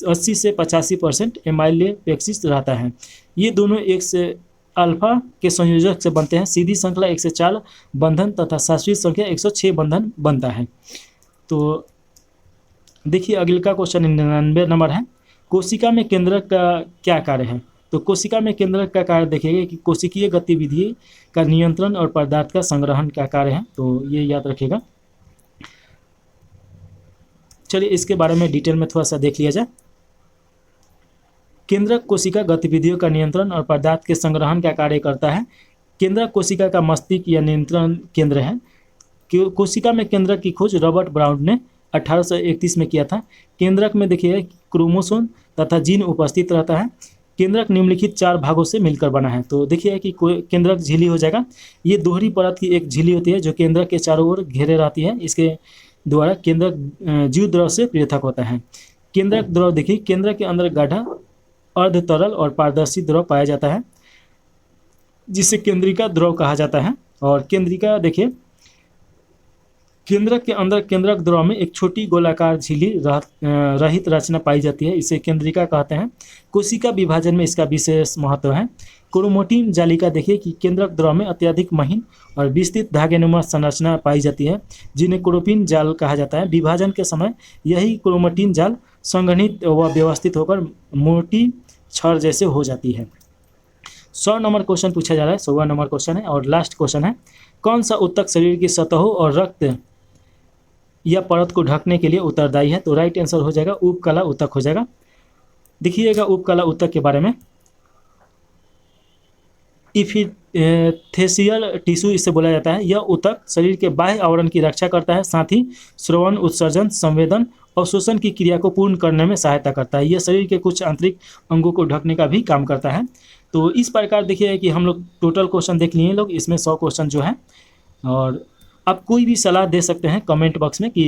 Speaker 1: 80 से 85% एमाइलेपेक्सिस रहता है। ये दोनों एक से अल्फा के संयोजक से बनते हैं। सीधी श्रृंखला 104 बंधन तथा शास्त्रीय संख्या 106 बंधन बनता है। तो देखिए अगले का क्वेश्चन 99 नंबर है। कोशिका में केंद्रक का क्या कार्य है। तो कोशिका में केंद्रक का कार्य देखिएगा कि कोशिकीय गतिविधि का नियंत्रण और पदार्थ का संग्रहण का कार्य है। तो ये याद रखिएगा। चलिए इसके बारे में डिटेल में थोड़ा सा देख लिया जाए। केंद्रक कोशिका गतिविधियों का नियंत्रण और पदार्थ के संग्रहण का कार्य करता है। केंद्रक कोशिका का मस्तिष्क या नियंत्रण केंद्र है। कोशिका में केंद्रक की खोज रॉबर्ट ब्राउन ने 1831 में किया था। केंद्रक में देखिए क्रोमोसोम तथा जीन उपस्थित रहता है। केंद्रक निम्नलिखित 4 भागों से मिलकर बना है। तो देखिए कि केंद्रक झिल्ली हो जाएगा। ये दोहरी परत की एक झिल्ली होती है जो केंद्रक के चारों ओर घेरे रहती है। इसके द्वारा केंद्रक जीव द्रव से पृथक होता है। केंद्रक द्रव देखिए, केंद्रक के अंदर गाढ़ा अर्ध तरल और पारदर्शी द्रव पाया जाता है जिसे केंद्रिका द्रव कहा जाता है। और केंद्रिका देखिए, केंद्रक के अंदर केंद्रक द्रव में एक छोटी गोलाकार झिल्ली रहित रचना पाई जाती है, इसे केंद्रिका कहते हैं। कोशिका विभाजन में इसका विशेष महत्व है। क्रोमैटिन जालिका देखिए कि केंद्रक द्रव में अत्यधिक महीन और विस्तृत धागेनुमा संरचना पाई जाती है जिन्हें क्रोमैटिन जाल कहा जाता है। विभाजन के समय यही क्रोमैटिन जाल संघनित व व्यवस्थित होकर मोटी छड़ जैसे हो जाती है। 100 नंबर क्वेश्चन पूछा जा रहा है, 100वां नंबर क्वेश्चन है और लास्ट क्वेश्चन है। कौन सा ऊतक शरीर की सतहों और रक्त या परत को ढकने के लिए उत्तरदायी है। तो राइट आंसर हो जाएगा उपकला ऊतक हो जाएगा। देखिएगा उपकला ऊतक के बारे में, इपिथेलियल टिश्यू इसे बोला जाता है। यह ऊतक शरीर के बाह्य आवरण की रक्षा करता है, साथ ही श्रवण, उत्सर्जन, संवेदन और शोषण की क्रिया को पूर्ण करने में सहायता करता है। यह शरीर के कुछ आंतरिक अंगों को ढकने का भी काम करता है। तो इस प्रकार देखिए कि हम लोग टोटल क्वेश्चन देख लिए लोग, इसमें 100 क्वेश्चन जो है। और आप कोई भी सलाह दे सकते हैं कमेंट बॉक्स में कि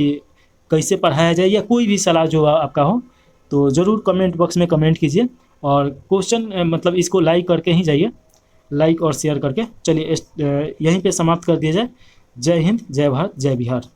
Speaker 1: कैसे पढ़ाया जाए या कोई भी सलाह जो आपका हो तो ज़रूर कमेंट बॉक्स में कमेंट कीजिए। और क्वेश्चन मतलब इसको लाइक करके ही जाइए, लाइक और शेयर करके। चलिए यहीं पे समाप्त कर दिया जाए। जय हिंद, जय भारत, जय बिहार।